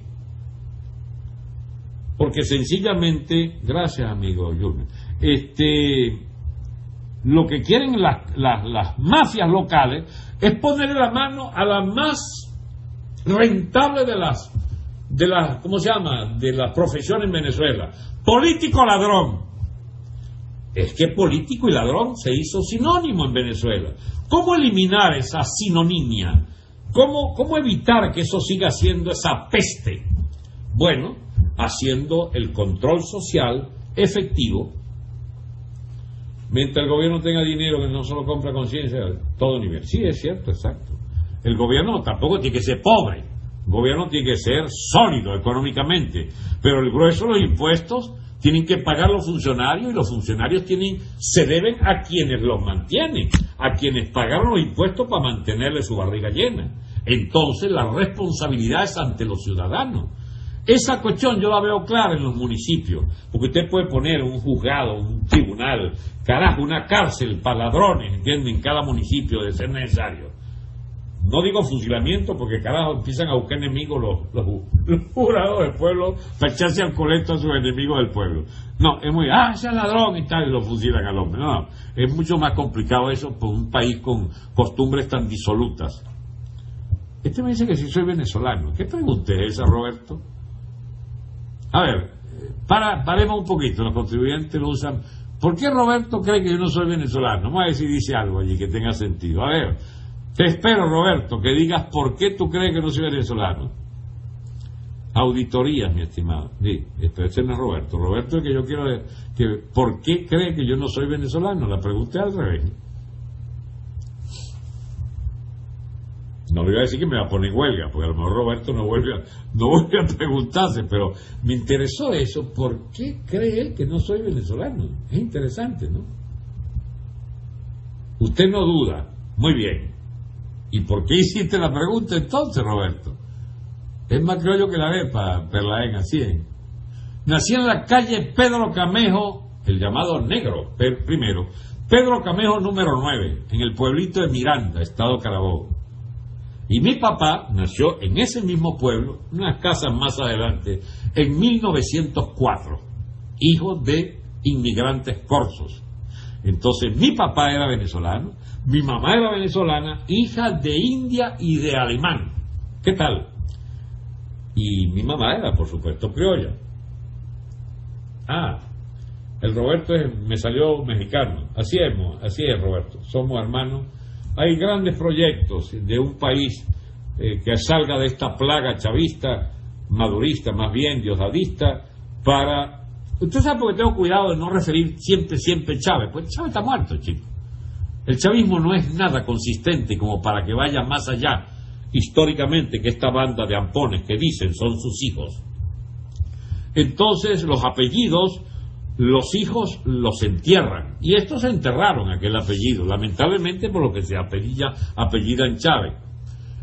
sencillamente, gracias amigo Jürgen, lo que quieren las mafias locales es ponerle la mano a la más rentable de las ¿cómo se llama?, de las profesiones en Venezuela: político ladrón. Es que político y ladrón se hizo sinónimo en Venezuela. ¿Cómo eliminar esa sinonimia? ¿Cómo evitar que eso siga siendo esa peste? Bueno, haciendo el control social efectivo. Mientras el gobierno tenga dinero que no solo compra conciencia, todo nivel. Sí, es cierto, exacto. El gobierno tampoco tiene que ser pobre. El gobierno tiene que ser sólido económicamente. Pero el grueso de los impuestos tienen que pagar los funcionarios, y los funcionarios se deben a quienes los mantienen, a quienes pagaron los impuestos para mantenerle su barriga llena. Entonces la responsabilidad es ante los ciudadanos. Esa cuestión yo la veo clara en los municipios, porque usted puede poner un juzgado, un tribunal, carajo, una cárcel para ladrones, ¿entienden?, en cada municipio de ser necesario. no digo fusilamiento porque carajo empiezan a buscar enemigos los jurados del pueblo para echarse al colecto a sus enemigos del pueblo. No, es muy, ese es ladrón y tal, y lo fusilan al hombre. No, es mucho más complicado eso por un país con costumbres tan disolutas. Este me dice que si soy venezolano. ¿Qué pregunta es esa, Roberto? A ver, paremos un poquito, los contribuyentes lo usan. ¿Por qué Roberto cree que yo no soy venezolano? Vamos a ver si dice algo allí que tenga sentido. A ver, te espero, Roberto, que digas por qué tú crees que no soy venezolano. Auditorías, mi estimado. Sí, este no es Roberto. Roberto es que yo quiero que ¿por qué cree que yo no soy venezolano? La pregunta es al revés. No le iba a decir que me va a poner huelga, porque a lo mejor Roberto no vuelve a preguntarse, pero me interesó eso. ¿Por qué cree él que no soy venezolano? Es interesante, ¿no? Usted no duda. Muy bien. ¿Y por qué hiciste la pregunta entonces, Roberto? Es más criollo que la arepa, Perlaén, así es. Nací en la calle Pedro Camejo, el llamado Negro, primero. Pedro Camejo número 9, en el pueblito de Miranda, estado Carabobo. Y mi papá nació en ese mismo pueblo, unas casas más adelante, en 1904, hijo de inmigrantes corsos. Entonces mi papá era venezolano, mi mamá era venezolana, hija de india y de alemán. ¿Qué tal? Y mi mamá era, por supuesto, criolla. El Roberto me salió mexicano. Así es, Roberto. Somos hermanos. Hay grandes proyectos de un país que salga de esta plaga chavista, madurista, más bien, diosdadista, para... Usted sabe porque tengo cuidado de no referir siempre Chávez, pues Chávez está muerto, chico. El chavismo no es nada consistente como para que vaya más allá, históricamente, que esta banda de ampones que dicen son sus hijos. Entonces, los apellidos... los hijos los entierran, y estos enterraron aquel apellido, lamentablemente por lo que se apellida en Chávez.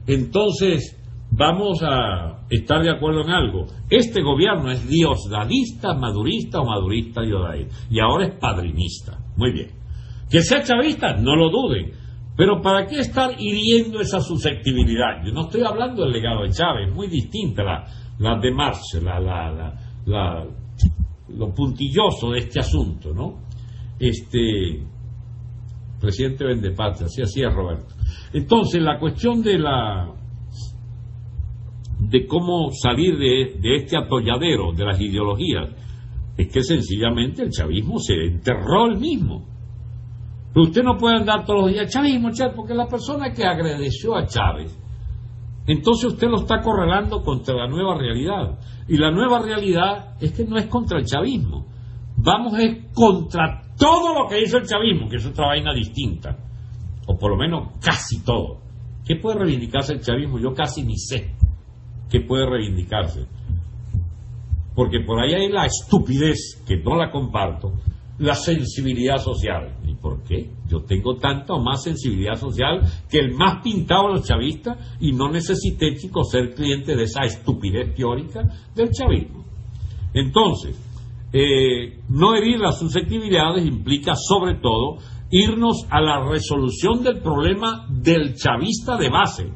Entonces, vamos a estar de acuerdo en algo. Este gobierno es diosdadista, madurista o madurista diosdadista, y ahora es padrinista. Muy bien. Que sea chavista, no lo duden, pero ¿para qué estar hiriendo esa susceptibilidad? Yo no estoy hablando del legado de Chávez, muy distinta la de Marx, lo puntilloso de este asunto, ¿no? Presidente Vendepatria, así es, Roberto. Entonces, la cuestión de cómo salir de este atolladero de las ideologías es que sencillamente el chavismo se enterró el mismo. Pero usted no puede andar todos los días chavismo, porque la persona que agradeció a Chávez, entonces usted lo está correlando contra la nueva realidad. Y la nueva realidad es que no es contra el chavismo. Vamos contra todo lo que hizo el chavismo, que es otra vaina distinta. O por lo menos casi todo. ¿Qué puede reivindicarse el chavismo? Yo casi ni sé qué puede reivindicarse. Porque por ahí hay la estupidez, que no la comparto, la sensibilidad social. ¿Y por qué? Yo tengo tanta o más sensibilidad social que el más pintado de los chavistas, y no necesité, chicos, ser cliente de esa estupidez teórica del chavismo. Entonces, no herir las susceptibilidades implica sobre todo irnos a la resolución del problema del chavista de base,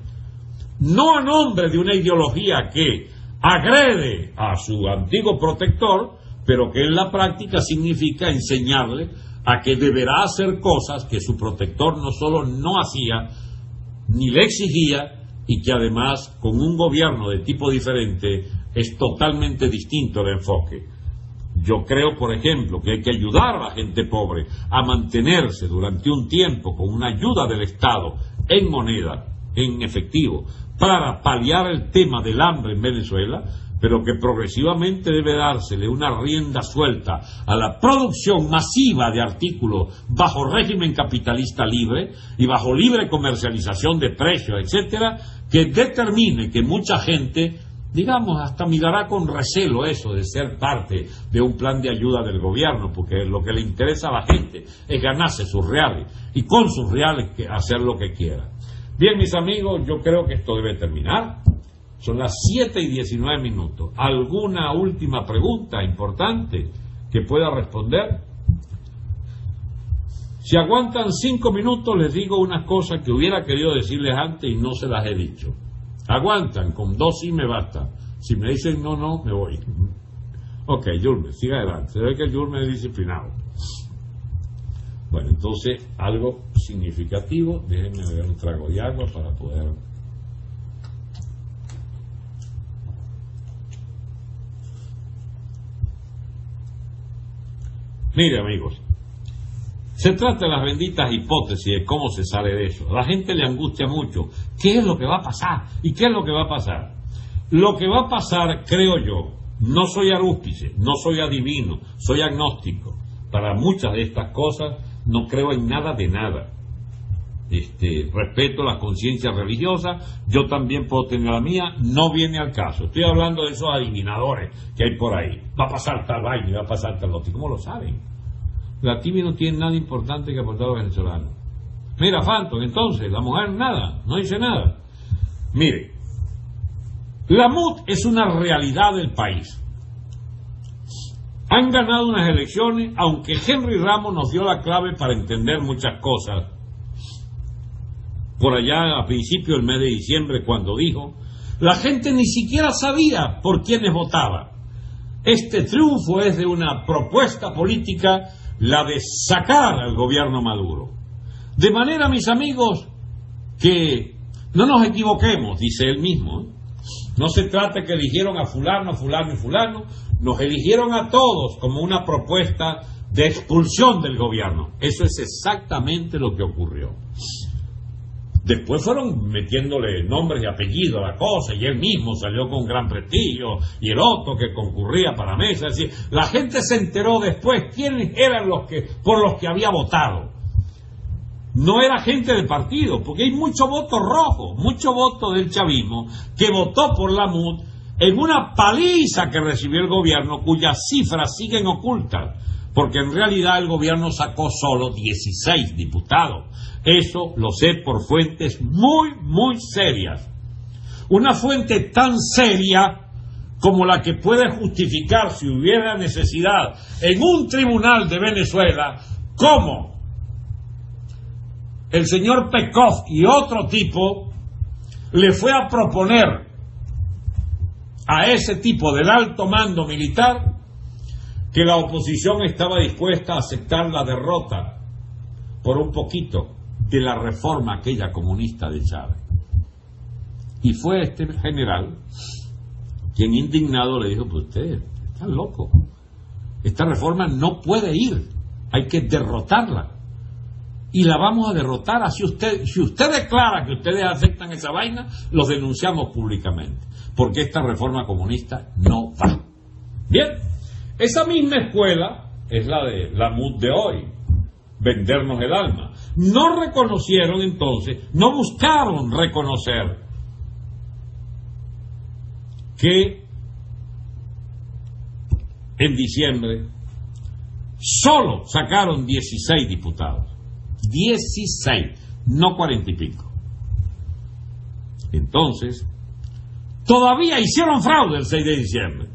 no a nombre de una ideología que agrede a su antiguo protector, pero que en la práctica significa enseñarle a que deberá hacer cosas que su protector no solo no hacía, ni le exigía, y que además con un gobierno de tipo diferente es totalmente distinto el enfoque. Yo creo, por ejemplo, que hay que ayudar a la gente pobre a mantenerse durante un tiempo con una ayuda del Estado en moneda, en efectivo, para paliar el tema del hambre en Venezuela, pero que progresivamente debe dársele una rienda suelta a la producción masiva de artículos bajo régimen capitalista libre y bajo libre comercialización de precios, etcétera, que determine que mucha gente, digamos, hasta mirará con recelo eso de ser parte de un plan de ayuda del gobierno, porque lo que le interesa a la gente es ganarse sus reales y con sus reales hacer lo que quiera. Bien, mis amigos, yo creo que esto debe terminar. Son las 7:19. ¿Alguna última pregunta importante que pueda responder? Si aguantan 5 minutos, les digo unas cosas que hubiera querido decirles antes y no se las he dicho. Aguantan, con 2 sí me basta. Si me dicen no, me voy. Ok, Yulme, siga adelante. Se ve que Yulme es disciplinado. Bueno, entonces, algo significativo. Déjenme beber un trago de agua para poder... Mire, amigos, se trata de las benditas hipótesis de cómo se sale de eso. A la gente le angustia mucho. ¿Qué es lo que va a pasar? ¿Y qué es lo que va a pasar? Lo que va a pasar, creo yo, no soy arúspice, no soy adivino, soy agnóstico. Para muchas de estas cosas no creo en nada de nada. Respeto las conciencias religiosas, yo también puedo tener la mía, no viene al caso. Estoy hablando de esos adivinadores que hay por ahí. Va a pasar tal vaina y va a pasar tal otro. ¿Cómo lo saben? La TIMI no tiene nada importante que aportar a los venezolanos. Mira, Phantom, entonces, la mujer nada, no dice nada. Mire, la MUD es una realidad del país. Han ganado unas elecciones, aunque Henry Ramos nos dio la clave para entender muchas cosas. Por allá a principios del mes de diciembre, cuando dijo, la gente ni siquiera sabía por quiénes votaba. Este triunfo es de una propuesta política, la de sacar al gobierno Maduro. De manera, mis amigos, que no nos equivoquemos, dice él mismo. No se trata que eligieron a fulano, fulano y fulano, nos eligieron a todos como una propuesta de expulsión del gobierno. Eso es exactamente lo que ocurrió. Después fueron metiéndole nombres y apellidos a la cosa, y él mismo salió con gran prestigio, y el otro que concurría para mesa. Es decir, la gente se enteró después quiénes eran por los que había votado. No era gente del partido, porque hay mucho voto rojo, mucho voto del chavismo, que votó por la MUD en una paliza que recibió el gobierno, cuyas cifras siguen ocultas, porque en realidad el gobierno sacó solo 16 diputados. Eso lo sé por fuentes muy, muy serias. Una fuente tan seria como la que puede justificar, si hubiera necesidad, en un tribunal de Venezuela, cómo el señor Pekov y otro tipo le fue a proponer a ese tipo del alto mando militar que la oposición estaba dispuesta a aceptar la derrota por un poquito de la reforma aquella comunista de Chávez. Y fue este general quien indignado le dijo, pues ustedes están locos, esta reforma no puede ir, hay que derrotarla. Y la vamos a derrotar así si usted declara que ustedes aceptan esa vaina, los denunciamos públicamente, porque esta reforma comunista no va. Bien, esa misma escuela es la de la MUD de hoy, vendernos el alma. No reconocieron entonces, no buscaron reconocer que en diciembre solo sacaron 16 diputados. 16, no 40 y pico. Entonces, todavía hicieron fraude el 6 de diciembre.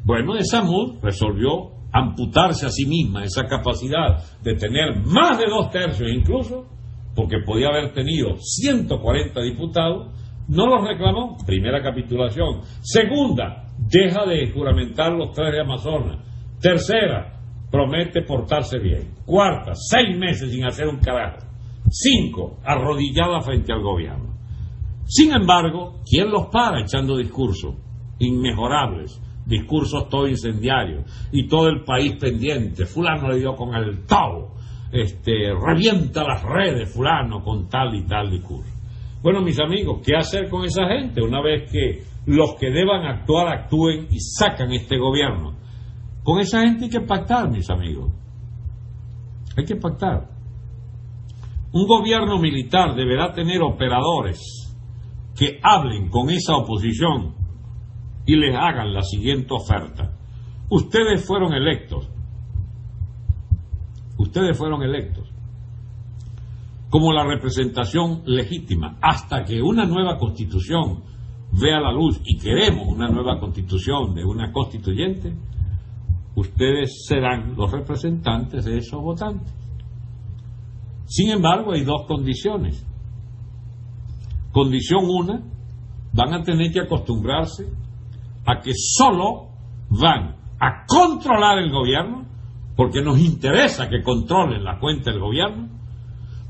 Bueno, esa MUD resolvió amputarse a sí misma esa capacidad de tener más de 2/3 incluso, porque podía haber tenido 140 diputados, no los reclamó. Primera capitulación. Segunda, deja de juramentar los 3 de Amazonas. Tercera, promete portarse bien. Cuarta, 6 meses sin hacer un carajo. 5, arrodillada frente al gobierno. Sin embargo, ¿quién los para echando discursos inmejorables? Discursos todo incendiarios y todo el país pendiente. Fulano le dio con el tao, revienta las redes fulano con tal y tal discurso. Bueno, mis amigos, ¿qué hacer con esa gente una vez que los que deban actuar actúen y sacan este gobierno? Con esa gente hay que pactar, mis amigos. Hay que pactar. Un gobierno militar deberá tener operadores que hablen con esa oposición y les hagan la siguiente oferta. Ustedes fueron electos. Ustedes fueron electos como la representación legítima hasta que una nueva constitución vea la luz, y queremos una nueva constitución de una constituyente. Ustedes serán los representantes de esos votantes. Sin embargo, hay dos condiciones. Condición una, van a tener que acostumbrarse a que solo van a controlar el gobierno, porque nos interesa que controlen la cuenta del gobierno,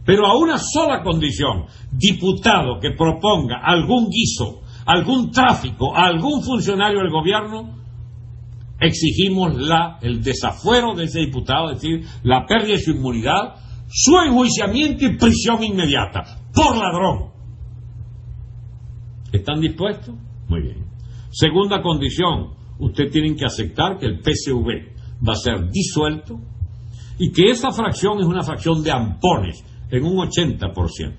pero a una sola condición: diputado que proponga algún guiso, algún tráfico a algún funcionario del gobierno, exigimos el desafuero de ese diputado, es decir, la pérdida de su inmunidad, su enjuiciamiento y prisión inmediata, por ladrón. ¿Están dispuestos? Muy bien. Segunda condición, ustedes tienen que aceptar que el PSV va a ser disuelto y que esa fracción es una fracción de ampones en un 80%,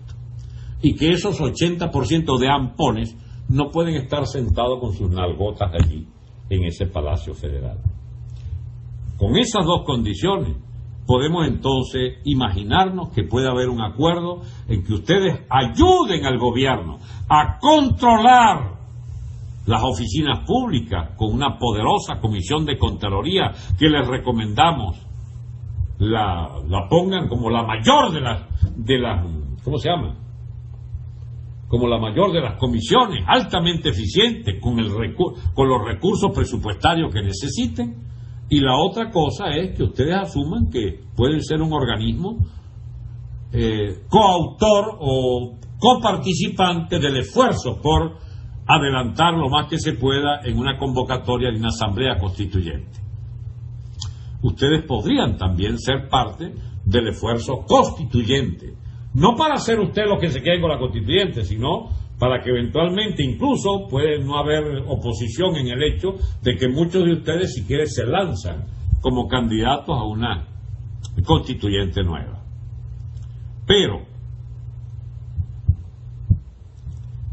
y que esos 80% de ampones no pueden estar sentados con sus nalgotas allí en ese Palacio Federal. Con esas dos condiciones podemos entonces imaginarnos que puede haber un acuerdo en que ustedes ayuden al gobierno a controlar las oficinas públicas con una poderosa comisión de Contraloría que les recomendamos la pongan como la mayor de las ¿cómo se llama? Como la mayor de las comisiones, altamente eficiente, con los recursos presupuestarios que necesiten. Y la otra cosa es que ustedes asuman que pueden ser un organismo coautor o coparticipante del esfuerzo por adelantar lo más que se pueda en una convocatoria de una asamblea constituyente. Ustedes podrían también ser parte del esfuerzo constituyente, no para hacer ustedes los que se queden con la constituyente, sino para que eventualmente incluso puede no haber oposición en el hecho de que muchos de ustedes si quieren se lanzan como candidatos a una constituyente nueva. Pero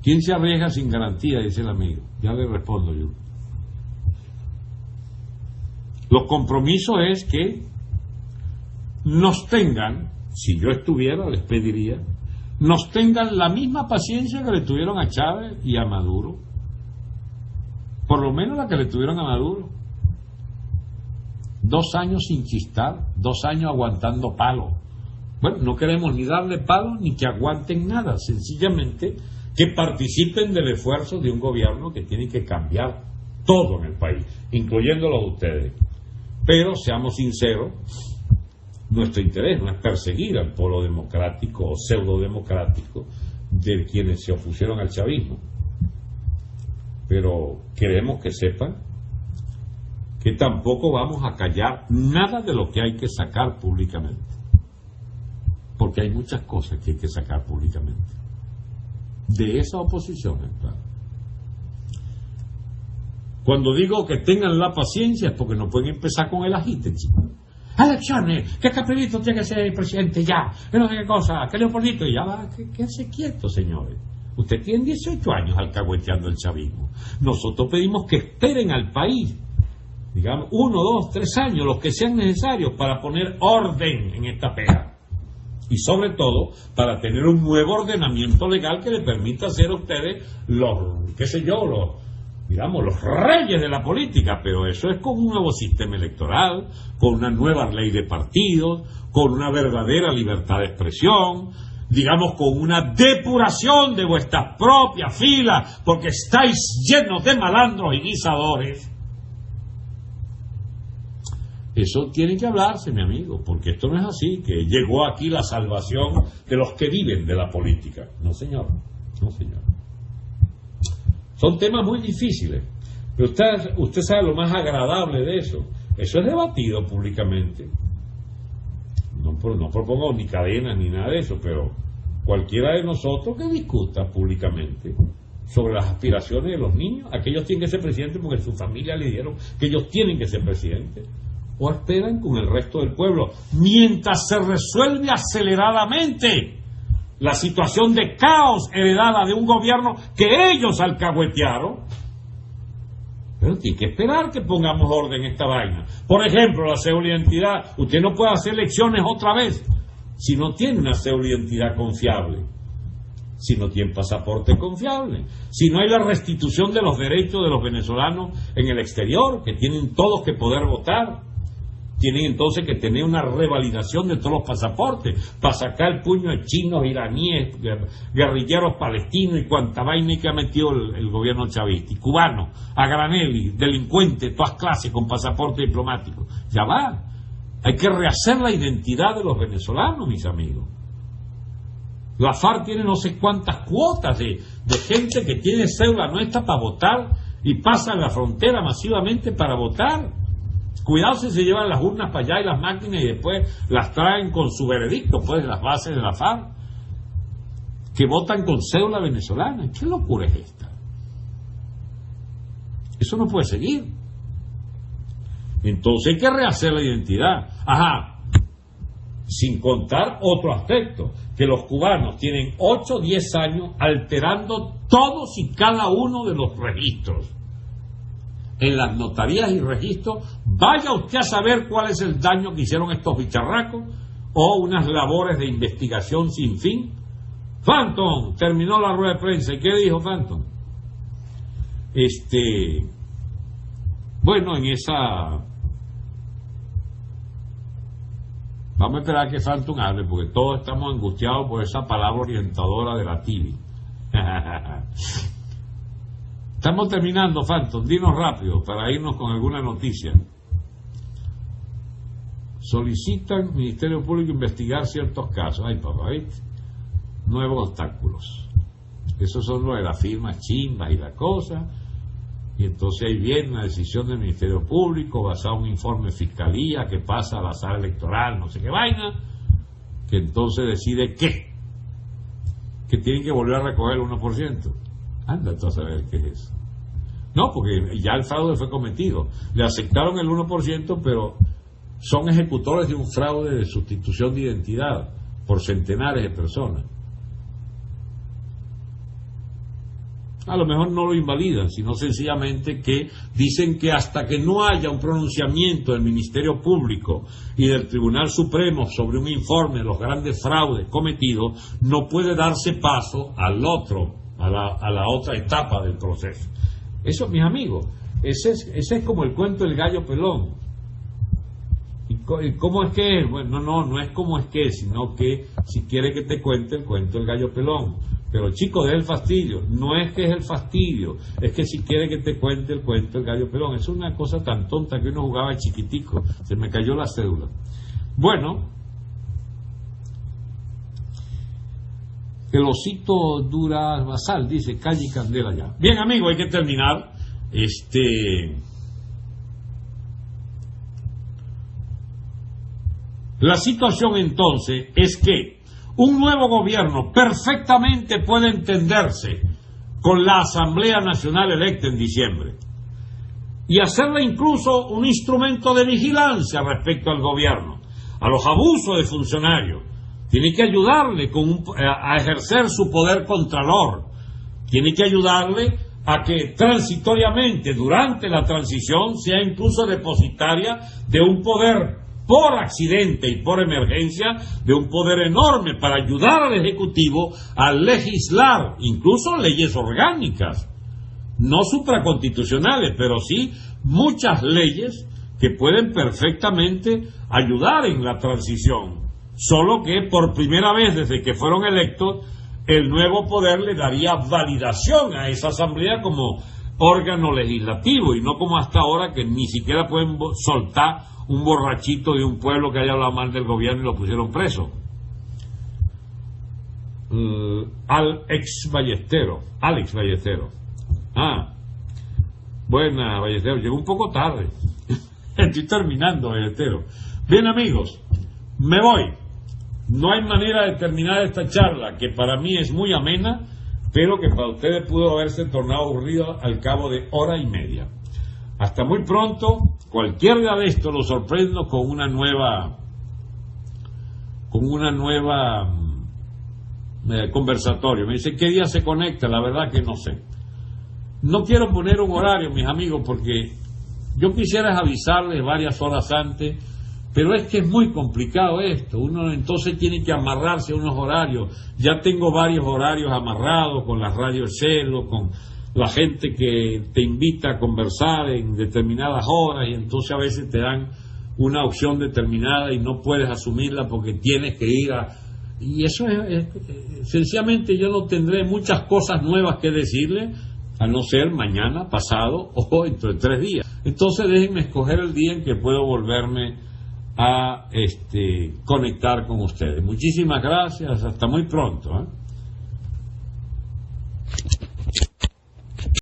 ¿quién se arriesga sin garantía?, dice el amigo. Ya le respondo yo. Los compromisos es que nos tengan, si yo estuviera les pediría, nos tengan la misma paciencia que le tuvieron a Chávez y a Maduro, por lo menos la que le tuvieron a Maduro. 2 años sin chistar, 2 años aguantando palo. Bueno, no queremos ni darle palo ni que aguanten nada, sencillamente que participen del esfuerzo de un gobierno que tiene que cambiar todo en el país, incluyéndolos a ustedes. Pero seamos sinceros, nuestro interés no es perseguir al polo democrático o pseudo-democrático de quienes se opusieron al chavismo. Pero queremos que sepan que tampoco vamos a callar nada de lo que hay que sacar públicamente. Porque hay muchas cosas que hay que sacar públicamente. De esa oposición, claro. Cuando digo que tengan la paciencia es porque no pueden empezar con el agite, chicos. Elecciones, que Capelito tiene que ser el presidente ya, que no sé qué cosa, que Leopoldito, ya va, quédense quietos, señores. Usted tiene 18 años alcahueteando el chavismo. Nosotros pedimos que esperen al país, digamos, 1, 2, 3 años, los que sean necesarios para poner orden en esta pega. Y sobre todo, para tener un nuevo ordenamiento legal que le permita ser a ustedes los, qué sé yo, los reyes de la política, pero eso es con un nuevo sistema electoral, con una nueva ley de partidos, con una verdadera libertad de expresión, digamos con una depuración de vuestras propias filas, porque estáis llenos de malandros y guisadores. Eso tiene que hablarse, mi amigo, porque esto no es así, que llegó aquí la salvación de los que viven de la política. No, señor, no, señor. Son temas muy difíciles, pero usted sabe lo más agradable de eso. Eso es debatido públicamente. No propongo ni cadenas ni nada de eso, pero cualquiera de nosotros que discuta públicamente sobre las aspiraciones de los niños, aquellos tienen que ser presidentes porque su familia le dieron que ellos tienen que ser presidentes, o esperan con el resto del pueblo, mientras se resuelve aceleradamente la situación de caos heredada de un gobierno que ellos alcahuetearon. Pero tiene que esperar que pongamos orden en esta vaina. Por ejemplo, la cédula de identidad. Usted no puede hacer elecciones otra vez si no tiene una cédula de identidad confiable, si no tiene pasaporte confiable, si no hay la restitución de los derechos de los venezolanos en el exterior, que tienen todos que poder votar. tienen entonces que tener una revalidación de todos los pasaportes para sacar el puño de chinos, iraníes, guerrilleros palestinos y cuanta vaina que ha metido el gobierno chavista, y cubanos, a granel, y delincuentes, todas clases con pasaporte diplomático. Ya va, hay que rehacer la identidad de los venezolanos, mis amigos. La FARC tiene no sé cuántas cuotas de gente que tiene cédula nuestra para votar y pasan la frontera masivamente para votar. Cuidado si se llevan las urnas para allá y las máquinas y después las traen con su veredicto, pues, las bases de la FARC, que votan con cédula venezolana. ¿Qué locura es esta? Eso no puede seguir. Entonces hay que rehacer la identidad. Ajá, sin contar otro aspecto, que los cubanos tienen 8 o 10 años alterando todos y cada uno de los registros. En las notarías y registros, vaya usted a saber cuál es el daño que hicieron estos bicharracos, o unas labores de investigación sin fin. Phantom terminó la rueda de prensa. ¿Y qué dijo Phantom? Bueno, en esa... Vamos a esperar a que Phantom hable, porque todos estamos angustiados por esa palabra orientadora de la TV. Estamos terminando, Phantom. Dinos rápido para irnos con alguna noticia. Solicitan Ministerio Público investigar ciertos casos. Ay, papá, ¿viste? Nuevos obstáculos. Esos son los de las firmas chimbas y la cosa. Y entonces ahí viene una decisión del Ministerio Público basada en un informe de fiscalía que pasa a la sala electoral, no sé qué vaina, que entonces decide que tienen que volver a recoger el 1%. Anda tú a saber qué es eso. No, porque ya el fraude fue cometido. Le aceptaron el 1%, pero son ejecutores de un fraude de sustitución de identidad por centenares de personas. A lo mejor no lo invalidan, sino sencillamente que dicen que hasta que no haya un pronunciamiento del Ministerio Público y del Tribunal Supremo sobre un informe de los grandes fraudes cometidos, no puede darse paso a la otra etapa del proceso. Eso, mis amigos, ese es como el cuento del gallo pelón. ¿Y cómo es que es? Bueno, no es como es que es, sino que si quiere que te cuente el cuento del gallo pelón. Pero chico, deja el fastidio. No es que es el fastidio, es que si quiere que te cuente el cuento del gallo pelón. Es una cosa tan tonta que uno jugaba de chiquitico. Se me cayó la cédula. Bueno, el osito Durazbasal dice calle y candela ya. Bien, amigo, hay que terminar. La situación entonces es que un nuevo gobierno perfectamente puede entenderse con la Asamblea Nacional electa en diciembre y hacerla incluso un instrumento de vigilancia respecto al gobierno, a los abusos de funcionarios. Tiene que ayudarle a ejercer su poder contralor. Tiene que ayudarle a que transitoriamente, durante la transición, sea incluso depositaria de un poder por accidente y por emergencia, de un poder enorme para ayudar al Ejecutivo a legislar, incluso leyes orgánicas, no supraconstitucionales, pero sí muchas leyes que pueden perfectamente ayudar en la transición, solo que por primera vez desde que fueron electos, el nuevo poder le daría validación a esa asamblea como órgano legislativo y no como hasta ahora que ni siquiera pueden soltar un borrachito de un pueblo que haya hablado mal del gobierno y lo pusieron preso. Alex Ballesteros. Buena, Ballesteros. Llegó un poco tarde. Estoy terminando, Ballesteros. Bien, amigos, me voy. No hay manera de terminar esta charla, que para mí es muy amena, pero que para ustedes pudo haberse tornado aburrido al cabo de hora y media. Hasta muy pronto. Cualquier día de esto lo sorprendo con una nueva conversatorio. Me dice, ¿qué día se conecta? La verdad que no sé. No quiero poner un horario, mis amigos, porque yo quisiera avisarles varias horas antes, pero es que es muy complicado esto. Uno entonces tiene que amarrarse a unos horarios. Ya tengo varios horarios amarrados con las radios Celo, con la gente que te invita a conversar en determinadas horas, y entonces a veces te dan una opción determinada y no puedes asumirla porque tienes que ir a... Y eso sencillamente yo no tendré muchas cosas nuevas que decirle, a no ser mañana, pasado o dentro de 3 días. Entonces déjenme escoger el día en que puedo volverme a conectar con ustedes. Muchísimas gracias, hasta muy pronto.